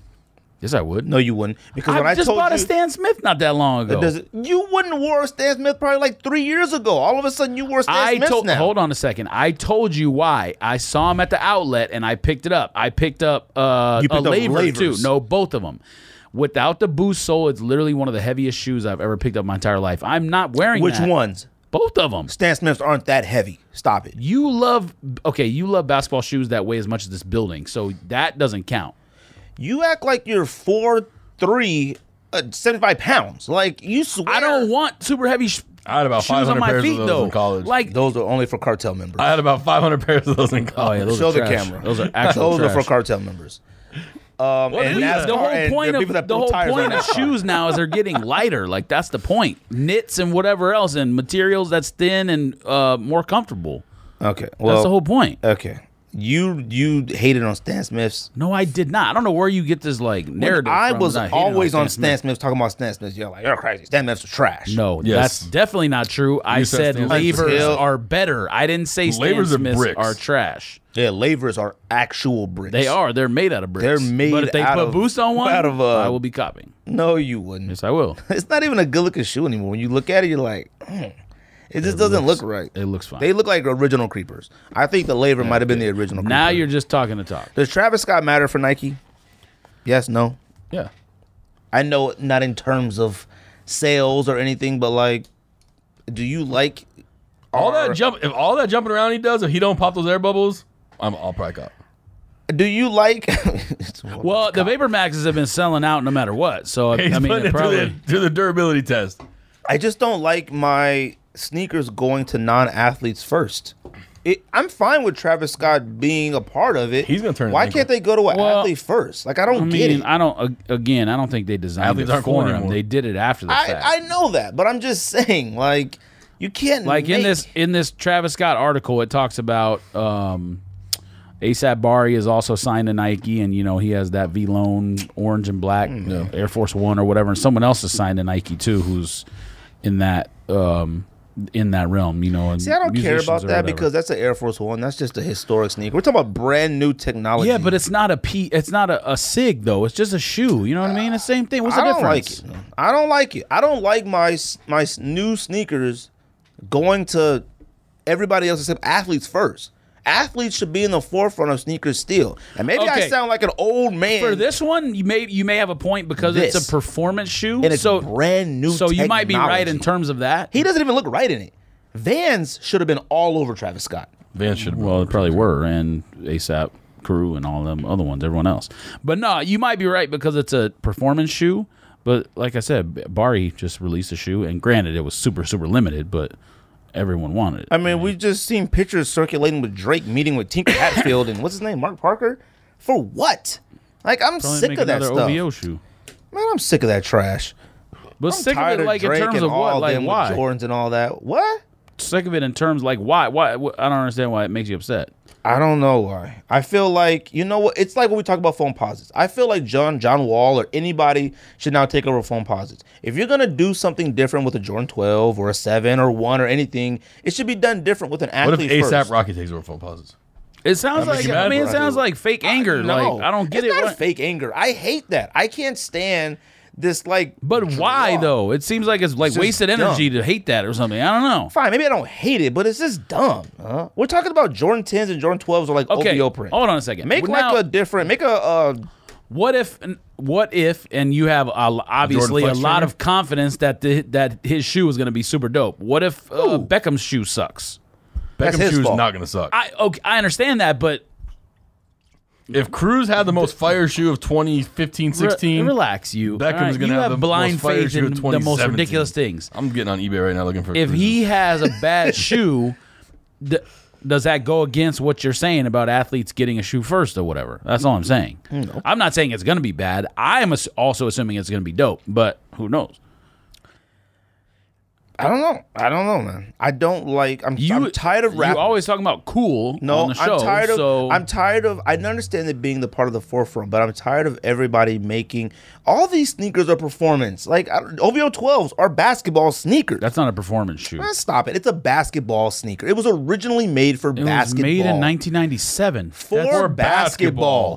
Yes, I would. No, you wouldn't. Because when I just told bought you, a Stan Smith not that long ago. you wouldn't wear a Stan Smith probably like 3 years ago. All of a sudden, you wore Stan Smiths now. Hold on a second. I told you why. I saw him at the outlet and I picked it up. I picked up You picked a up laver too. lavers. No, both of them. Without the boost sole, it's literally one of the heaviest shoes I've ever picked up my entire life. I'm not wearing Which that. ones? Both of them. Stan Smiths aren't that heavy. Stop it. You love basketball shoes that weigh as much as this building, so that doesn't count. You act like you're 4'3", 75 pounds. Like, you swear. I don't want super heavy I had about shoes on 500 my pairs feet of those though. in college. Like, Those are only for cartel members. I had about 500 pairs of those in college. oh yeah, those Show are the trash. camera. Those are actual Those are trash. for cartel members. And NASCAR, The whole and point people that of put tires on of NASCAR. shoes now is they're getting lighter. Like that's the point. Knits and whatever else and materials that's thin and more comfortable. Okay, well, That's the whole point. Okay, you hated on Stan Smiths. No, I did not. I don't know where you get this like narrative. I from was that I hated always on Stan Stan Smiths talking about Stan Smiths. You're like, you're crazy. Stan Smiths are trash. No, Yes. that's definitely not true. I said said Stan Smiths lavers are- are better. I didn't say Stan Lavers are Smiths bricks. are trash. Yeah, lavers are actual bricks. They are. They're made out of bricks. They're made But if they out put of- boost on one, out of, I will be copying. No, you wouldn't. Yes, I will. It's not even a good looking shoe anymore. When you look at it, you're like, It just doesn't look right. It looks fine. They look like original creepers. I think the labor might have been the original. Now creeper. you're just talking to talk. Does Travis Scott matter for Nike? Yes, no. Yeah. I know not in terms of sales or anything, but like, do you like all that jumping around he does? If he don't pop those air bubbles, I'll probably cop. Do you like? Well, the Vapor Maxes have been selling out no matter what. So He's I mean, putting it probably through the durability test. I just don't like my sneakers going to non-athletes first. I'm fine with Travis Scott being a part of it. He's gonna turn. Why can't they go to an athlete first? Like I don't get it. I don't think they designed Athletes it aren't cool for him. anymore. They did it after the fact. I know that, but I'm just saying, like, you can't Like in this Travis Scott article, it talks about ASAP Bari is also signed to Nike, and he has that V-Lone orange and black Air Force One or whatever, and someone else is signed to Nike too, who's in that realm. And see, I don't care about that whatever. because that's an Air Force One. That's just a historic sneaker. We're talking about brand new technology. Yeah, but it's not a SIG though. It's just a shoe. You know what I mean? It's the same thing. What's the difference? I don't like it. I don't like my new sneakers going to everybody else except athletes first. Athletes should be in the forefront of sneakers still. And maybe I sound like an old man. For this one, you may have a point because it's a performance shoe. And it's brand new So you might be right in terms of that. He doesn't even look right in it. Vans should have been all over Travis Scott. Vans should have been. Well, they probably were. And ASAP Crew and all them other ones, everyone else. But no, you might be right because it's a performance shoe. But like I said, Bari just released a shoe. And granted, it was super, super limited, but everyone wanted it. I mean, we just seen pictures circulating with Drake meeting with Tinker Hatfield and what's his name, Mark Parker, for what? Like, I'm Probably sick of that stuff. OVO shoe. Man, I'm sick of that trash. But I'm sick of tired it, like in Drake terms and of all what, like them with why? Jordans and all that. What? Sick of it in terms like why? Why? I don't understand why it makes you upset. I don't know why. I feel like, you know what? It's like when we talk about foam posits. I feel like John Wall or anybody should now take over foam posits. If you're going to do something different with a Jordan 12 or a 7 or 1 or anything, it should be done different with an athlete What if first. ASAP Rocky takes over foam posits? It sounds like, it sounds like fake anger. No, like, I don't get it's it. not fake anger. I hate that. I can't stand this, like. But why, though? It seems like it's like wasted energy to hate that or something. I don't know. Fine, maybe I don't hate it, but it's just dumb. We're talking about Jordan 10s and Jordan 12s are like OVO print. Hold on a second. Make What if, and you have obviously a lot of confidence that his shoe is going to be super dope. What if Beckham's shoe sucks? Beckham's shoe is not going to suck. I understand that, but if Cruz had the most fire shoe of 2015-16, relax, you. Beckham's going to have the blind most fire faith shoe in of the most 2017. ridiculous things. I'm getting on eBay right now looking for. If Cruz's. he has a bad shoe, does that go against what you're saying about athletes getting a shoe first or whatever? That's all I'm saying. No. I'm not saying it's going to be bad. I am also assuming it's going to be dope, but who knows? I don't know, man. I don't like. I'm tired of rappers. You're always talking about cool on the show. I'm tired of. I understand it being the part of the forefront, but I'm tired of everybody making all these sneakers are performance. Like OVO 12s are basketball sneakers. That's not a performance shoe. Stop it. It's a basketball sneaker. It was originally made for basketball. It was made in 1997 for basketball.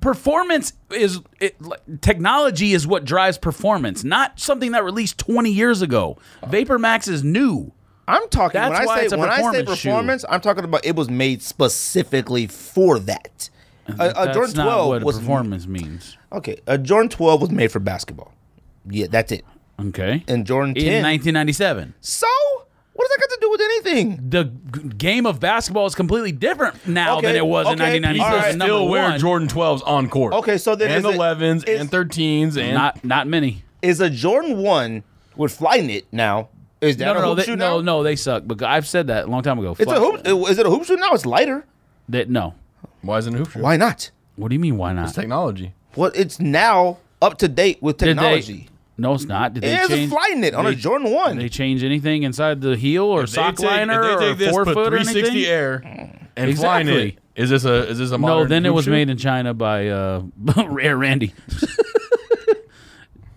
Performance technology is what drives performance, not something that released 20 years ago. Vapor Max is new. I'm talking when I say performance, I'm talking about it was made specifically for that. A Jordan 12 not what was performance means. Okay, a Jordan 12 was made for basketball. Yeah, that's it. Okay. And Jordan 10 in 1997. So what does that got to do with anything? The game of basketball is completely different now than it was in 1997. People still wear Jordan 12s on court. Okay, so then and 11s and 13s and not many. Is a Jordan 1 with Flyknit now? Is that a hoop shoe now? No, they suck. Because I've said that a long time ago. It's a hoop. Is it a hoop shoe now? It's lighter. No. Why is it a hoop shoe? Why not? What do you mean? Why not? It's technology. Well, it's now up to date with technology. No, it's not. Did they it's change Flyknit on a Jordan 1? Did they change anything inside the heel or sock liner or forefoot or anything? 360 Air and Flyknit. Is this a modern No, then it was shoe? made in China by Air Randy.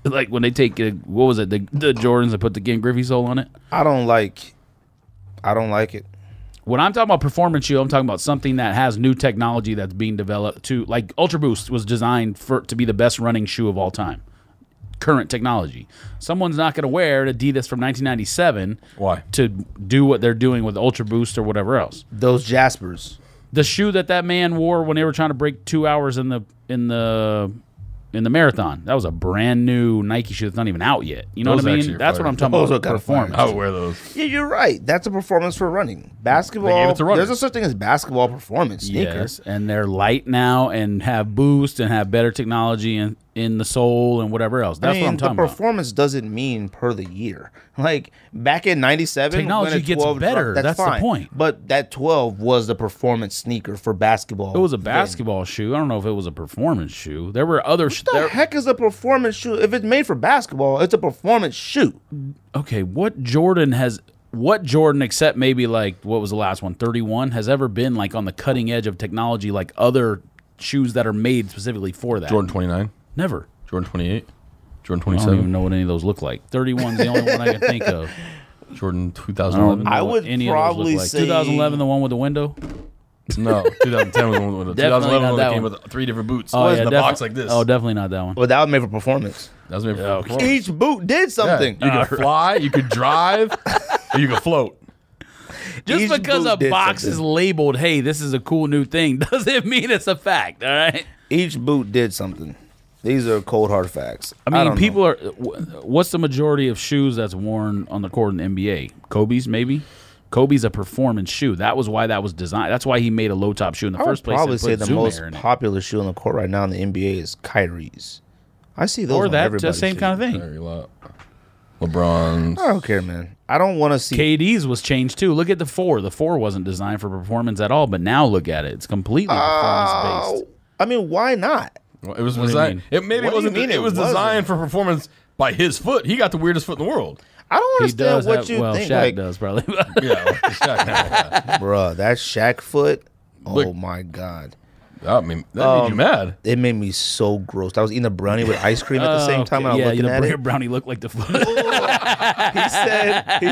Like when they take what was it, the Jordans and put the Ken Griffey sole on it? I don't like it. When I'm talking about performance shoe, I'm talking about something that has new technology that's being developed to, like Ultra Boost was designed to be the best running shoe of all time. current technology. Someone's not going to wear an Adidas from 1997 Why? to do what they're doing with Ultra Boost or whatever else. Those Jaspers. The shoe that man wore when they were trying to break 2 hours in the marathon, that was a brand new Nike shoe that's not even out yet. You know Those what I actually mean? are That's fire. what I'm talking Those about. are kinda Performance. I would wear those. Yeah, you're right. That's a performance for running. Basketball. They gave it to runners. There's a such thing as basketball performance sneakers. Yes, and they're light now and have boost and have better technology in the sole and whatever else. That's what I'm talking the about. performance doesn't mean per the year. Like back in '97, Technology gets better. That's the fine. point. But that 12 was the performance sneaker for basketball. It was a basketball shoe. I don't know if it was a performance shoe. There were other. What the heck is a performance shoe? If it's made for basketball, it's a performance shoe. Okay, what Jordan, except maybe like what was the last one, 31, has ever been like on the cutting edge of technology like other shoes that are made specifically for that? Jordan 29, Never. Jordan 28, Jordan I don't 27, even know what any of those look like. 31's the only one I can think of. Jordan 2011. I would Any of those probably look like. say 2011, the one with the window. No, 2010 was the one with the Definitely 2011 not one that that came one. with 3 different boots. Oh, in yeah, the box like this. Oh, definitely not that one. Well, that was made for performance. That was made for okay. performance. Each boot did Yeah, something. you could fly, you could drive, or you could float. Just Each because boot a did box is something. labeled, hey, this is a cool new thing, doesn't mean it's a fact, all right? Each boot did something. These are cold hard facts. I mean, don't people know. are. What's the majority of shoes that's worn on the court in the NBA? Kobe's, maybe. Kobe's a performance shoe. That was why that was designed. That's why he made a low top shoe in the I would first place. probably and say put the Zoom most Air in it. popular shoe on the court right now in the NBA is Kyrie's. I see those Or on that everybody's same feet. kind of thing. Very lot. LeBron's. I don't care, man. I don't want to see. KD's was changed too. Look at the 4. The 4 wasn't designed for performance at all, but now look at it. It's completely performance based. I mean, why not? Well, it was What do you designed. mean? It maybe What do you wasn't. mean It it was designed for performance by his foot. He got the weirdest foot in the world. I don't He understand does what have, you well, think. Shaq Like, does probably. Yeah, well, Shaq had that. bruh, that Shaq foot. Oh Look. my god, I mean, that made you mad. it made me so gross. I was eating a brownie with ice cream at the same time. And I was yeah, looking at the it. brownie looked like the foot. He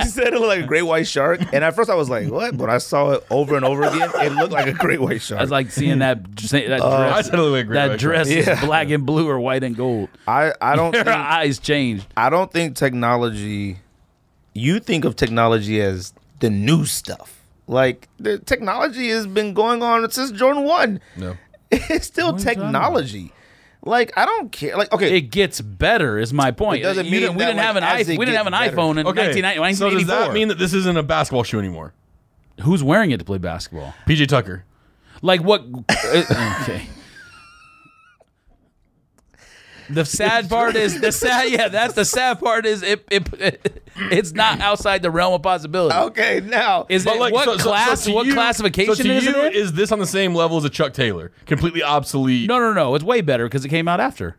said it looked like a great white shark, and at first I was like, "What?" But I saw it over and over again. It looked like a great white shark. I was like seeing that dress. I said it looked like a great That white dress shark. is Yeah. black and blue or white and gold. I don't Her think, eyes changed. I don't think technology. You think of technology as the new stuff. Like the technology has been going on since Jordan 1. No. It's still What are you talking technology. Like I don't care. Like okay, It gets better, is my point. It doesn't You mean didn't- we that, didn't have an like, as it we didn't have an gets better. iPhone in Okay. 1984. So does that mean that this isn't a basketball shoe anymore? Who's wearing it to play basketball? PJ Tucker. Like what? Okay. The sad part is the sad. Yeah, that's the sad part is it's not outside the realm of possibility. okay now. Is it what class? to What you- classification so to is you, it in? is this on the same level as a Chuck Taylor? Completely obsolete. No. It's way better because it came out after.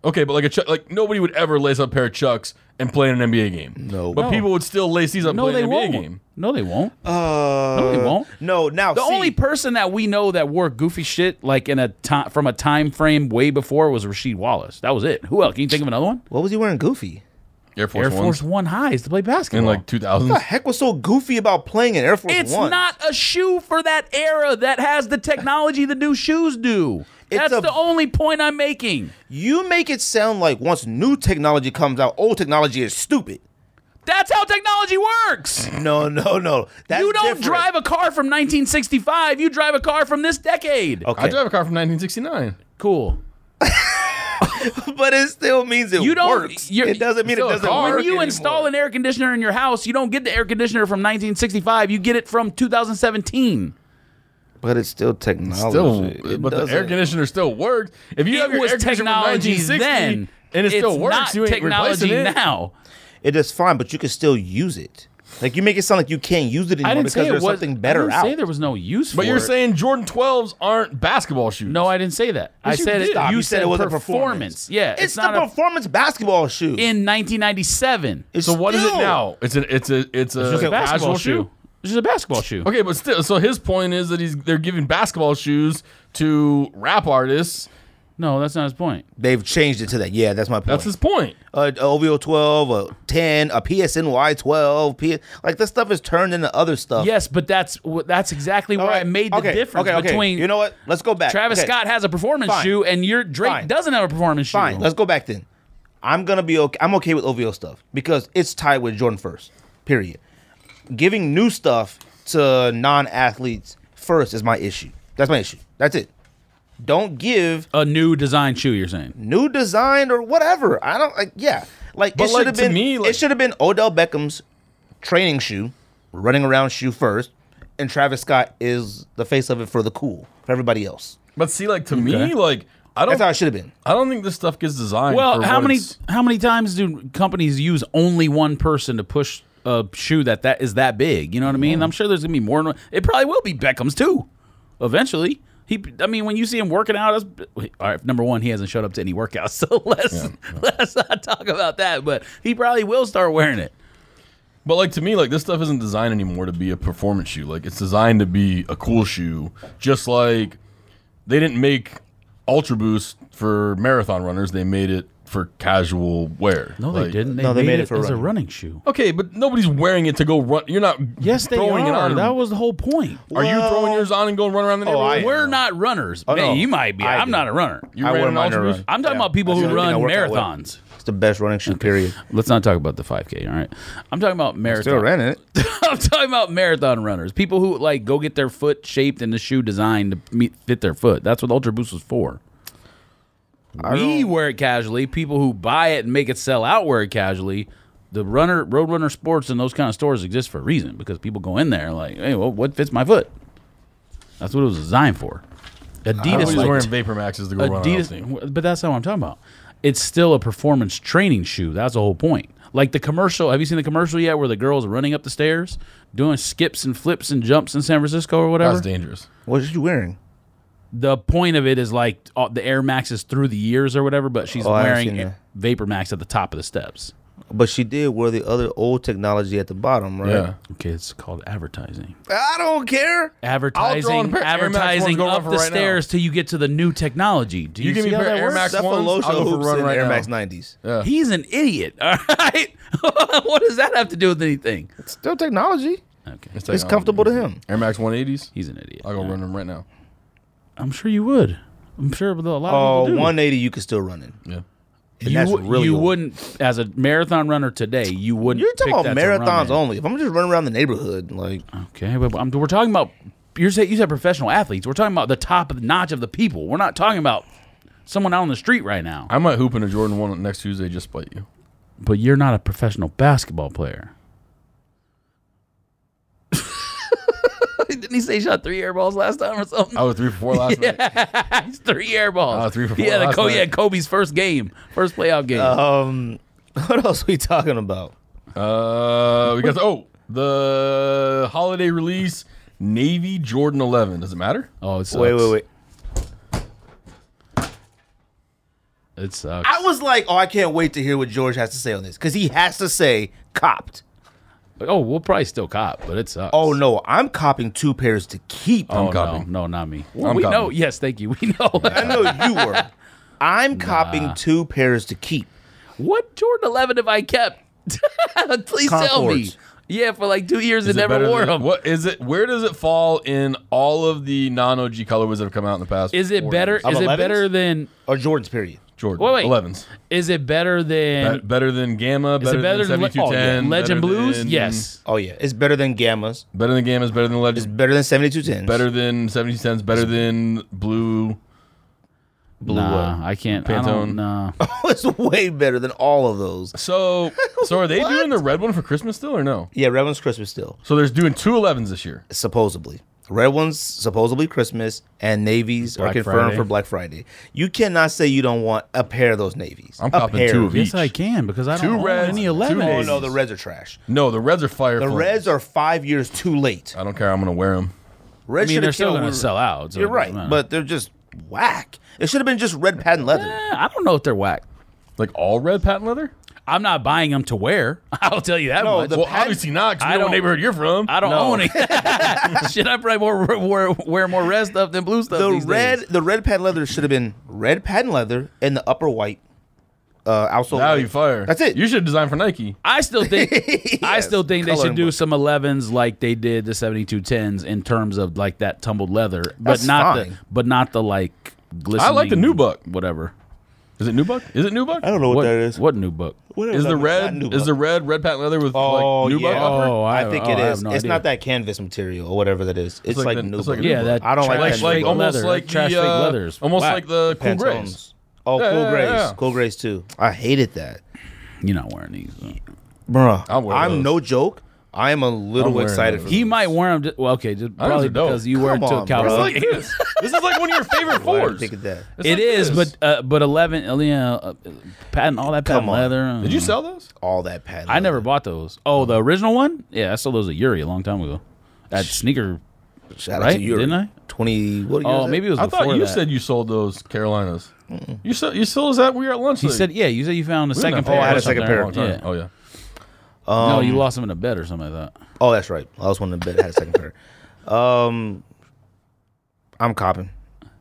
Okay, but like a Chuck, like nobody would ever lace up a pair of Chucks and play in an NBA game. No. But No. people would still lace these up and No, play they in an NBA won't. game. No, they won't. No, No, they won't. No, now The only person that we know that wore goofy shit like in a time from a time frame way before was Rasheed Wallace. That was it. Who else? Can you think of another one? what was he wearing? Goofy. Air Force Air Ones Force One highs to play basketball. in like 2000s. What the heck was so goofy about playing in Air Force It's One? not a shoe for that era that has the technology the new shoes do. It's That's the only point I'm making. You make it sound like once new technology comes out, old technology is stupid. That's how technology works. No. That's You don't different. drive a car from 1965. You drive a car from this decade. Okay, I drive a car from 1969. Cool. but it still means it You don't- works. you're- It doesn't mean it still a doesn't car. work When you anymore. install an air conditioner in your house, you don't get the air conditioner from 1965. You get it from 2017. But it's still technology. Still, It but the doesn't- air conditioner still works. If you have It your was air conditioner from technology 1960 then, and it still it's works, not you ain't technology replacing it. now. It is fine, but you can still use it. Like you make it sound like you can't use it I anymore didn't because say it there's was something better I didn't out. say there was no use for But you're it. saying Jordan 12s aren't basketball shoes. No, I didn't say that. I Yes, you said did. it. Stop. You You said it was a performance. Yeah, it's not the a, performance basketball shoe. in 1997. It's So what is it still- now? It's a It's just a casual basketball shoe. shoe. It's just a basketball shoe. Okay, but still, so his point is that they're giving basketball shoes to rap artists. No, that's not his point. They've changed it to that. Yeah, that's my point. That's his point. OVO 12, a 10, a PSNY 12. Like this stuff is turned into other stuff. Yes, but that's exactly where All right. I made the Okay, difference okay. between You know what? Let's go back. Travis Okay. Scott has a performance Fine. shoe and your Drake Fine. doesn't have a performance shoe. Fine. Let's go back then. I'm gonna be okay. I'm okay with OVO stuff because it's tied with Jordan first. Period. Giving new stuff to non-athletes first is my issue. That's my issue. That's it. Don't give a new design shoe. You're saying new design or whatever. I don't like. Yeah, like But it should have been. me, like- it should have been Odell Beckham's training shoe, running around shoe first, and Travis Scott is the face of it for the cool for everybody else. But see, like to me, like I don't. That's how it should have been. I don't think this stuff gets designed. well, for how what many it's- times do companies use only one person to push a shoe that is that big? You know what I mean? I'm sure there's gonna be more. It probably will be Beckham's too, eventually. I mean, when you see him working out, all right. Number one, he hasn't showed up to any workouts, so let's not talk about that. But he probably will start wearing it. But like to me, like this stuff isn't designed anymore to be a performance shoe. Like it's designed to be a cool shoe. Just like they didn't make Ultra Boost for marathon runners, they made it for casual wear. No, like, they didn't. they made it for as a running. running shoe. Okay, but nobody's wearing it to go run. You're not. Yes, they throwing are. It on. That was the whole point. Are you throwing yours on and going run around the neighborhood? We're not runners. Oh, Man, no. you might be. I I'm do. not a runner. You I ran wear an mine Ultra to Boost? run. I'm talking about people That's who the only run thing I work out with. marathons. It's the best running shoe. Period. Let's not talk about the 5K. All right, I'm talking about marathon. Still ran it. I'm talking about marathon runners. People who like go get their foot shaped and the shoe designed to fit their foot. That's what Ultra Boost was for. We wear it casually. People who buy it and make it sell out wear it casually. The road runner sports and those kind of stores exist for a reason because people go in there like, hey, well, what fits my foot? That's what it was designed for. Adidas Nobody's like wearing Vapor Maxes to go run around the team. but that's not what I'm talking about. It's still a performance training shoe. That's the whole point. Like the commercial. Have you seen the commercial yet where the girl's running up the stairs doing skips and flips and jumps in San Francisco or whatever? That's dangerous. What are you wearing? The point of it is like the Air Maxes through the years or whatever, but she's I haven't wearing seen that. Vapor Max at the top of the steps. But she did wear the other old technology at the bottom, right? Yeah. Okay, it's called advertising. I don't care. Advertising, pair of Air Max advertising ones, go run up for the right stairs till you get to the new technology. Do you, You give see me a how pair of that Air works? Max Cephalosha ones, I'll go for hoops run in right Air now. Max 90s. Yeah. He's an idiot. All right, what does that have to do with anything? It's still technology. Okay, It's comfortable to him. Air Max 180s. he's an idiot. I'll go run them right now. I'm sure you would. I'm sure a lot Oh, of people do. 180 you could still run in. Yeah. And that's really you old. wouldn't, as a marathon runner today, you wouldn't. You're talking pick about that to run marathons in. only. If I'm just running around the neighborhood, like Okay, but we're talking about. You said professional athletes. We're talking about the top of the notch of the people. We're not talking about someone out on the street right now. I might hoop in a Jordan 1 next Tuesday just spite you. But you're not a professional basketball player. Didn't he say he shot 3 air balls last time or something? I was 3 for 4 last night. He's 3 air balls. 3 for 4 Yeah, last night. yeah, Kobe's first playoff game. what else are we talking about? We got the holiday release Navy Jordan 11. Does it matter? Oh, it sucks. Wait. It sucks. I was like, I can't wait to hear what George has to say on this because he has to say copped. Oh, we'll probably still cop, but it sucks. Oh no, I'm copping 2 pairs to keep. Oh, copying. no, not me. I'm We know. copying. Yes, thank you. We know. I know you were. I'm copping 2 pairs to keep. What Jordan 11 have I kept? Please tell me. Concords. Yeah, for like 2 years and Is it never better wore than- them. What is it? Where does it fall in all of the non-OG colorways that have come out in the past? Is it 4 better? years? Is it 11s? better than? Or Jordan's period. Jordan? Wait. 11s. Is it better than? Better than Gamma. Is it better than than 7210. Legend better Blues? than- Yes. Oh yeah, it's better than Gammas. Better than Gammas. Better than It's Legend. better than 7210s. Better than 7010s. Better than Blue. Nah, I can't. I Pantone. don't. Nah. It's way better than all of those. So are they doing the red one for Christmas still or no? Yeah, red one's Christmas still, So they're doing 2 11s this year. supposedly. Red one's supposedly Christmas, and navies are Black confirmed Friday. for Black Friday. You cannot say you don't want a pair of those navies. I'm a copping pair. 2 of each. Yes, I can because I don't 2 own reds, any 2 11. Oh navies. no, the reds are trash. No, the reds are fire. The flames. reds are 5 years too late. I don't care. I'm gonna wear them. Red I mean, should they're have still killed. going to sell out. So You're it right, doesn't matter. but they're just whack. It should have been just red patent leather. I don't know if they're whack. Like all red patent leather? I'm not buying them to wear. I'll tell you that No, much. the Well, patent- obviously not. 'Cause I we know what don't- neighborhood you're from. I don't No. own it. Shit, I probably wear more red stuff than blue stuff. The these days. the red patent leather should have been red patent leather and the upper white. Also, That'd be fire. That's it. You should design for Nike. I still think Yes, they coloring should do book. some 11s like they did the 7210s in terms of like that tumbled leather, That's but not fine. the like glistening. I like the new buck. whatever. Is it nubuck? Is it nubuck? I don't know what that is. What nubuck? Is the red patent leather with like nubuck? Oh, I think it is. No it's idea. not that canvas material or whatever that is. It's like nubuck. Yeah, that I don't like almost leather, like trash the fake leathers. almost Whack. like the cool grays. Oh, cool grays. Yeah. Cool grays too. I hated that. You're not wearing these. Bruh, I'm no joke. I am a little excited for He those. might wear them. Well, okay, just probably dope. because you wear it to a Cowboy game. This is like one of your favorite Why did I fours. think of that? It is, but 11, patent, all that patent leather. Did you sell those? All that patent. I never bought those. Oh, the original one? Yeah, I sold those at Yuri a long time ago. At Sneaker, Shout out right? to you. Didn't I? 20. What year Oh, was maybe it was I before thought you that. said you sold those Carolinas. You sold us that we were at lunch. He said, yeah, you said you found a second pair. I had or a second something. pair. Yeah. Oh yeah. No, you lost them in a bet or something like that. Oh, that's right. I was one of the bet had a second pair. I'm copping.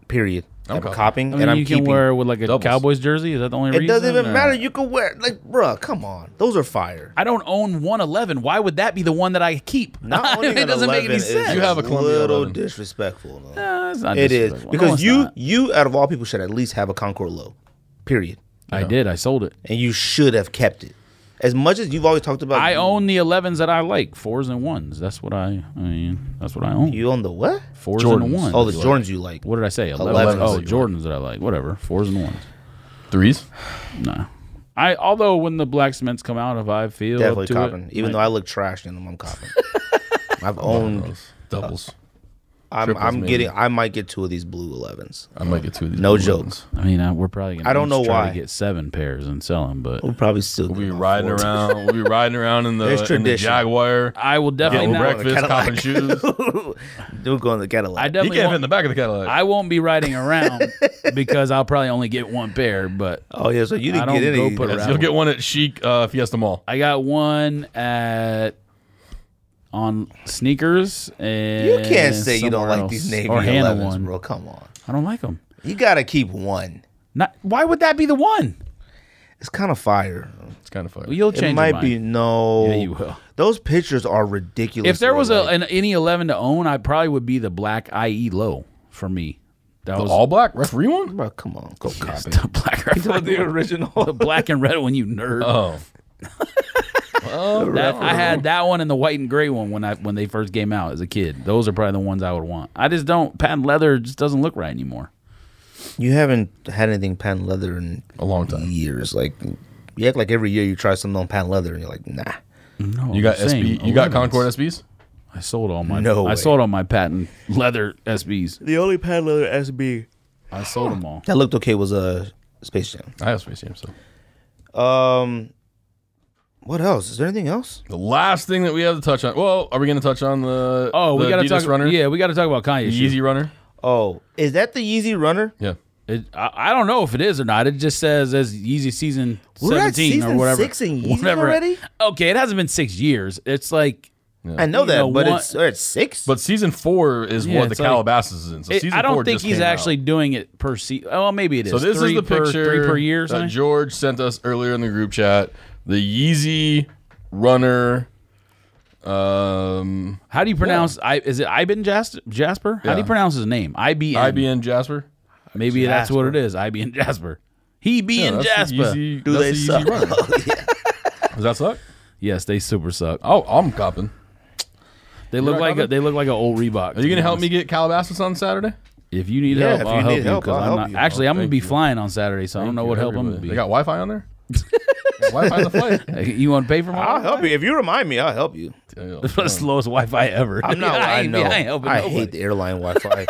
Period. I'm copping, I mean, and I'm you keeping. can wear with like a doubles. Cowboys jersey. Is that the only It reason? doesn't even or- matter. You can wear like, bruh, come on. Those are fire. I don't own 111. Why would that be the one that I keep? Not owning it an doesn't make 11 any is sense. You have a Columbia little 11. disrespectful. Though. It's not It is disrespectful. No, because it's you not. you out of all people should at least have a Concord low. Period. I did. I sold it. And you should have kept it. As much as you've always talked about, I own the 11s that I like, 4s and 1s. That's what I mean, that's what I own. You own the what? 4s Jordans. and 1s. Oh, the Jordans you like. What did I say? 11s. 11s Oh, that you Jordans that I like. Whatever. 4s and 1s. Threes. Nah. Although when the black cements come out, if I feel Definitely up to copping. it, Even though I look trash in them, I'm copping. I've owned. Doubles. I'm maybe. getting. I might get 2 of these blue 11s. I might get 2 of these. No blue joke. ones. I mean, we're probably gonna. I don't know try why. to get 7 pairs and sell them, but We'll probably still. We'll get be about riding 4. around. We'll be riding around in There's the tradition. Jaguar. I will definitely Getting not. breakfast, copping shoes. Don't go in the Cadillac. I You definitely can't fit won't, in the back of the Cadillac. I won't be riding around because I'll probably only get 1 pair. But Oh yeah, so you I didn't don't get go any. put it Yes, around. you'll get one at Chic Fiesta Mall. I got one on sneakers, and You can't say you don't somewhere like these else. Navy or Hannah 11s, one. bro. Come on, I don't like them. you gotta keep one. Not why would that be the one? It's kind of fire. It's kind of fun. Well, you'll It change. might your mind. be no. Yeah, you will. Those pictures are ridiculous. If there was any 11 to own, I probably would be the black IE low for me. That The was all black referee one? bro, come on, go copy. the black. The original. the black and red one, you nerd. Oh. I had that one and the white and gray one when they first came out as a kid. Those are probably the ones I would want. I just don't. Patent leather just doesn't look right anymore. You haven't had anything patent leather in A long time. years. Like you act like every year you try something on patent leather, and you're like, nah. No, You got I'm saying SB. You got 11s. Concord SBs? I sold all my. No I way. sold all my patent leather SBs. The only patent leather SB I sold them all. that looked okay was a Space Jam. I have Space Jam. So What else? Is there anything else? the last thing that we have to touch on. Well, are we going to touch on the? We the got to Adidas talk. runner. Yeah, we got to talk about Kanye. The shoe. Yeezy runner. Oh, is that the Yeezy runner? Yeah. I don't know if it is or not. It just says as Yeezy season We're at 17 season or whatever. 6 in Yeezy Whatever. already? Okay, it hasn't been 6 years. It's like I know that, know, but one- it's at 6. But season 4 is Yeah, what the it's like- Calabasas is in. So season I 4 don't think just he's came out. actually doing it per season. Oh, maybe it is. So this three is the per, picture 3 per year. or that something? George sent us earlier in the group chat. The Yeezy runner. How do you pronounce? Is it Ibn Jasper? How do you Yeah. pronounce his name? IBN. IBN Jasper. Maybe that's what it is. IBN Jasper. He be in that's the Jasper. Yeezy, Do that's they the suck? Yeezy runner. Oh, yeah. Does that suck? Yes, they super suck. Oh, I'm copping. They look not like coming? they look like an old Reebok. Are you gonna help me get Calabasas on Saturday? If you need Yeah, help, if I'll you help need you help, because I'll I'm help not. you. Actually, I'm gonna thank be you. flying on Saturday, so I don't know what help I'm gonna They be. got Wi-Fi on there. Wi-Fi on the flight. You want to pay for my? I'll help you. If you remind me, I'll help you. It's the slowest Wi-Fi ever. I'm not. I know. I ain't helping I nobody. hate the airline Wi-Fi.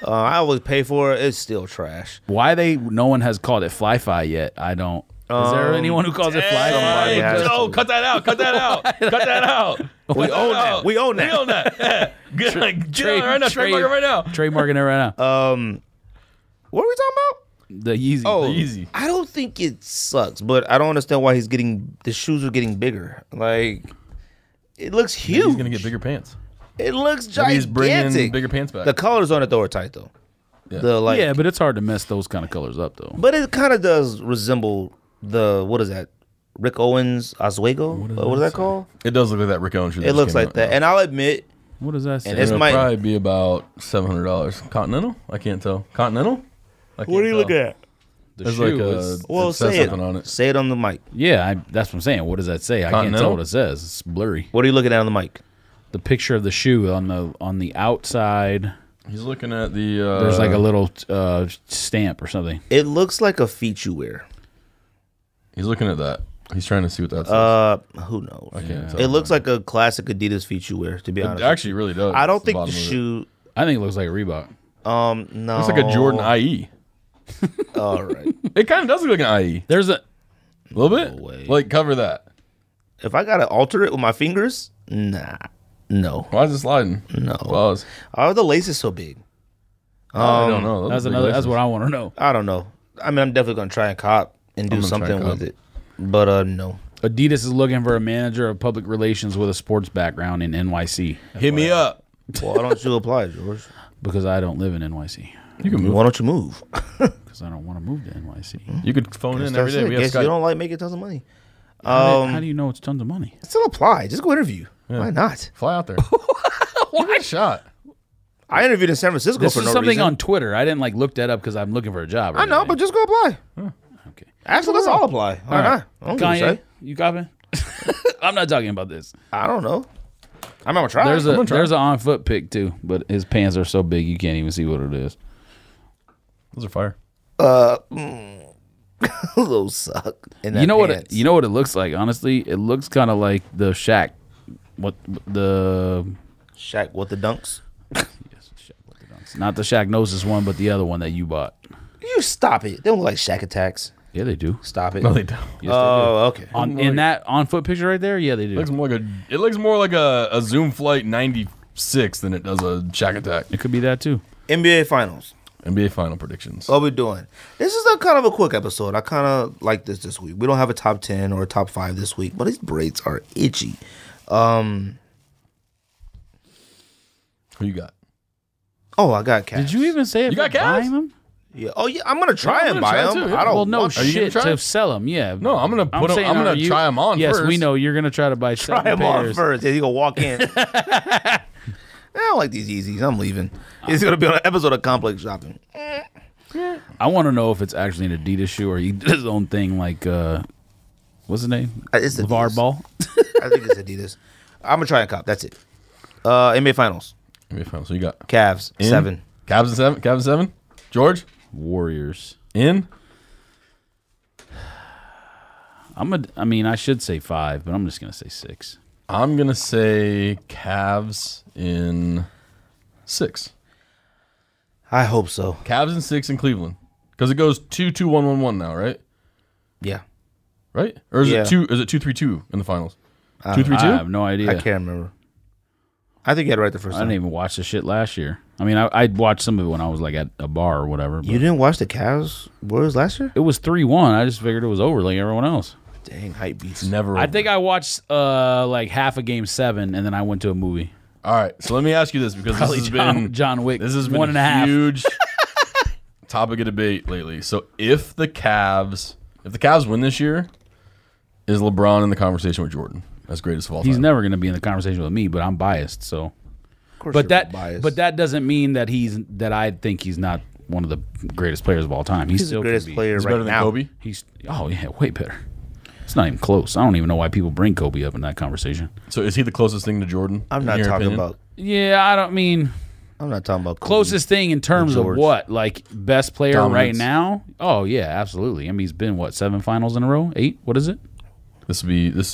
I always pay for it. It's still trash. Why no one has called it Fly-Fi yet? I don't. Is there anyone who calls it somebody Fly-Fi? has No, cut that out. Cut that out. Cut that out. We own that. We own We that. own that. Good. Get on it right now. Trademark it right now. Trademarking it right now. What are we talking about? The Yeezy. Oh, The Yeezy. I don't think it sucks, but I don't understand why the shoes are getting bigger. Like, it looks huge. He's gonna get bigger pants. It looks Maybe gigantic. he's bringing bigger pants back. The colors on it though are tight though. Yeah. Yeah, but it's hard to mess those kind of colors up though. But it kind of does resemble what is that? Rick Owens Oswego? What is that called? It does look like that Rick Owens shoe. It looks like that. And I'll admit, What does that say? And it's It'll my- probably be about $700. Continental? I can't tell. Continental? I can't tell. at? The There's shoe like is, Well, it says say it. something on it. Say it on the mic. yeah, that's what I'm saying. What does that say? I can't Continental? tell what it says. It's blurry. What are you looking at on the mic? The picture of the shoe on the outside. He's looking at the. There's like a little stamp or something. It looks like a feet you wear. He's looking at that. He's trying to see what that says. Who knows? I can't tell. It looks like a classic Adidas feet you wear. To be It honest, actually really does. I don't The think the bottom of it. shoe. I think it looks like a Reebok. No. It's like a Jordan IE. All right. It kind of does look like an IE. There's a little bit. No way. Like cover that. If I gotta alter it with my fingers, nah, no, Why is it sliding? no. Pause. Why are the laces so big? I don't know. that's another. That's what I want to know. I don't know. I mean, I'm definitely gonna try and cop and do I'm gonna try something and with cop. it, but no. Adidas is looking for a manager of public relations with a sports background in NYC. Hit me up. Well, why don't you apply, George? Because I don't live in NYC. You can move. Why don't you move? Because I don't want to move to NYC. You could phone in That's every day. it. We have Guess you Skype. don't like making tons of money. How do you know it's tons of money? Still apply. Just go interview. Why not? Fly out there. Give it a shot. I interviewed in San Francisco This for is no something reason. on Twitter. I didn't like look that up because I'm looking for a job. Or I know, anything. but just go apply. Okay. Actually, let's all apply. Why All right. not? I don't give a Kanye, shit. you copying? I'm not talking about this. I don't know. I'm gonna try. There's I'm a gonna try. there's an on foot pic too, but his pants are so big you can't even see what it is. Those are fire. Those suck. In that You know what? pants. You know what it looks like. Honestly, it looks kind of like the Shaq. What the? Shaq with the dunks. Yes, Shaq with the dunks. Not the Shaq Gnosis one, but the other one that you bought. You stop it. They don't look like Shaq attacks. Yeah, they do. Stop it. No, they don't. Yes, they Oh, okay. do. In that on foot picture right there, yeah, they do. It looks more like a Zoom Flight 96 than it does a Shack Attack. It could be that too. NBA Finals. NBA final predictions. What we doing? This is a kind of a quick episode. I kind of like this week. We don't have a top 10 or a top 5 this week, but these braids are itchy. Who you got? Oh, I got Cavs. Did you even say if You got you're Cavs? buying them? Yeah. Oh, yeah. I'm gonna try Yeah, I'm and gonna buy try them. too, yeah. I don't. Well, no want Are you gonna shit try to it? sell them. Yeah. No, I'm gonna put 'em- saying, I'm gonna are you- try 'em on Yes, first. we know you're gonna try to buy try 7 them on pairs. first. Then you gonna walk in. I don't like these Yeezys. I'm leaving. It's gonna be on an episode of Complex Shopping. I want to know if it's actually an Adidas shoe or he did his own thing. Like, what's his name? It's LeVar Adidas. Ball. I think it's Adidas. I'm gonna try and cop. That's it. NBA Finals. NBA final. So you got Cavs in? 7. Cavs and 7. Cavs and 7. George Warriors. in. I mean, I should say 5, but I'm just gonna say 6. I'm gonna say Cavs in 6. I hope so. Cavs in 6 in Cleveland because it goes 2-2-1-1-1 now, right? Yeah. Right? Or is Yeah. it 2? Is it 2-3-2 in the finals? I 2-3-2. I have no idea. I can't remember. I think you had it right the first I time. didn't even watch the shit last year. I mean, I watched some of it when I was like at a bar or whatever. But You didn't watch the Cavs Warriors last year? it was 3-1. I just figured it was over like everyone else. Dang, hype beats. Never. I over. think I watched like half of Game 7, and then I went to a movie. All right. So let me ask you this because Probably this has been John Wick. This has been 1.5. huge topic of debate lately. So if the Cavs win this year, is LeBron in the conversation with Jordan as greatest of all time? He's never going to be in the conversation with me, but I'm biased. So, Of course but you're biased. that doesn't mean that I think he's not one of the greatest players of all time. He he's still the greatest could be. player He's right better than now. Kobe. He's way better. It's not even close. I don't even know why people bring Kobe up in that conversation. So is he the closest thing to Jordan? I'm in not your talking opinion? about. Yeah, I don't mean I'm not talking about Kobe. closest thing in terms of George. what, like best player right Dominance. now. Oh yeah, absolutely. I mean, he's been 7 finals in a row, 8. What is it? This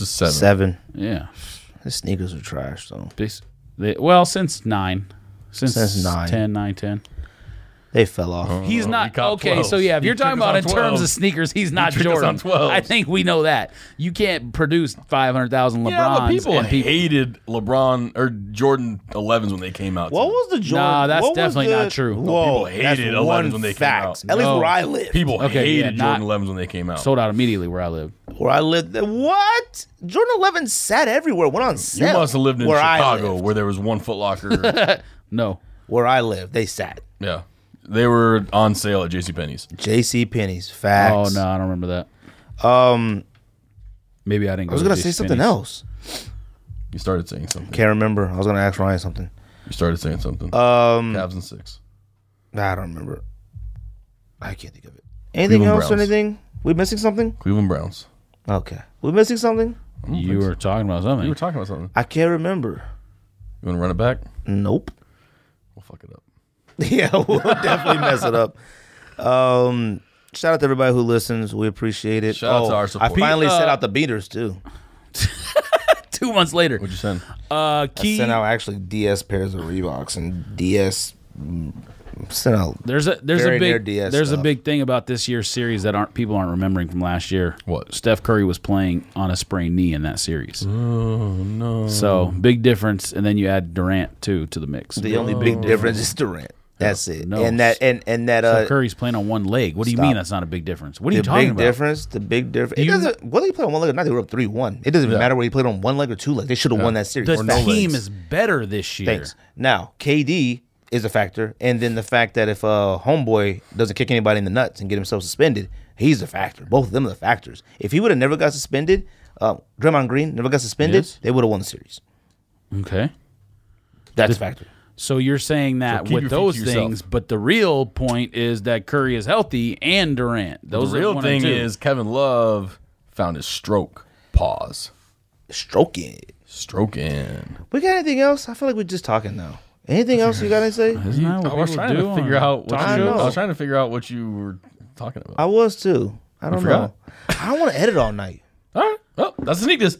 is 7. 7. Yeah, His sneakers are trash though. since 9, Since 9. 10, 9, 10. They fell off. He's he not caught okay. 12. So yeah, if He you're talking tricked us about in on terms 12. of sneakers, he's not tricked us on Jordan. 12. I think we know that. You can't produce 500,000 LeBrons. Yeah, but people and hated LeBron or Jordan 11s when they came out. What too. was the Jordan? Nah, that's what was definitely the- not true. No, Whoa, people hated that's 11s one when they came fact. out. At least No. where I live. People Okay, hated yeah, Jordan 11s when they came out. sold out immediately where I live. Where I lived. What? Jordan 11 sat everywhere. Went on You sale. must have lived in where I Chicago lived. where there was one Foot Locker. No, Where I live, they sat. Yeah. They were on sale at JCPenney's. J.C. Penney's. Facts. oh no, I don't remember that. Maybe I didn't. I was gonna say something else. You started saying something. Can't remember. I was gonna ask Ryan something. You started saying something. Um, Cavs and 6. I don't remember. I can't think of it. Anything Cleveland else or Browns. anything? We missing something? Cleveland Browns. Okay. We missing something? You were talking about something. You were talking about something. I can't remember. You want to run it back? Nope. We'll fuck it up. Yeah, we'll definitely mess it up. Shout out to everybody who listens. We appreciate it. Shout out to our support. I finally sent out the beaters too. 2 months later. What'd you send? I sent out actually DS pairs of Reeboks and DS. Sent out. There's a very near big DS there's stuff. a big thing about this year's series that people aren't remembering from last year. What? Steph Curry was playing on a sprained knee in that series. Oh no. So big difference, and then you add Durant too to the mix. The only big difference is Durant. That's it. No. And that Steph Curry's playing on one leg. What do you Stop. mean that's not a big difference? What are you talking about? The big difference. It doesn't. Whether he played on one leg or not, they were up 3-1. It doesn't matter whether he played on one leg or two legs. They should have won that series. The No team legs. is better this year. Thanks. Now KD is a factor, and then the fact that if homeboy doesn't kick anybody in the nuts and get himself suspended, he's a factor. Both of them are the factors. If he would have never got suspended, Draymond Green never got suspended, Yes. they would have won the series. Okay. That's a factor. So you're saying that keep with your feet those to yourself. things, but the real point is that Curry is healthy and Durant. Those The are real one thing and two. is Kevin Love found his stroke. Pause. Stroking. Stroking. We got anything else? I feel like we're just talking now. Anything else you got to say? Isn't that what I was people trying do to on figure out what talk you, shows? I was trying to figure out what you were talking about. I was too. I don't know. forgot? I don't want to edit all night. All right. Well, that's the sneak this.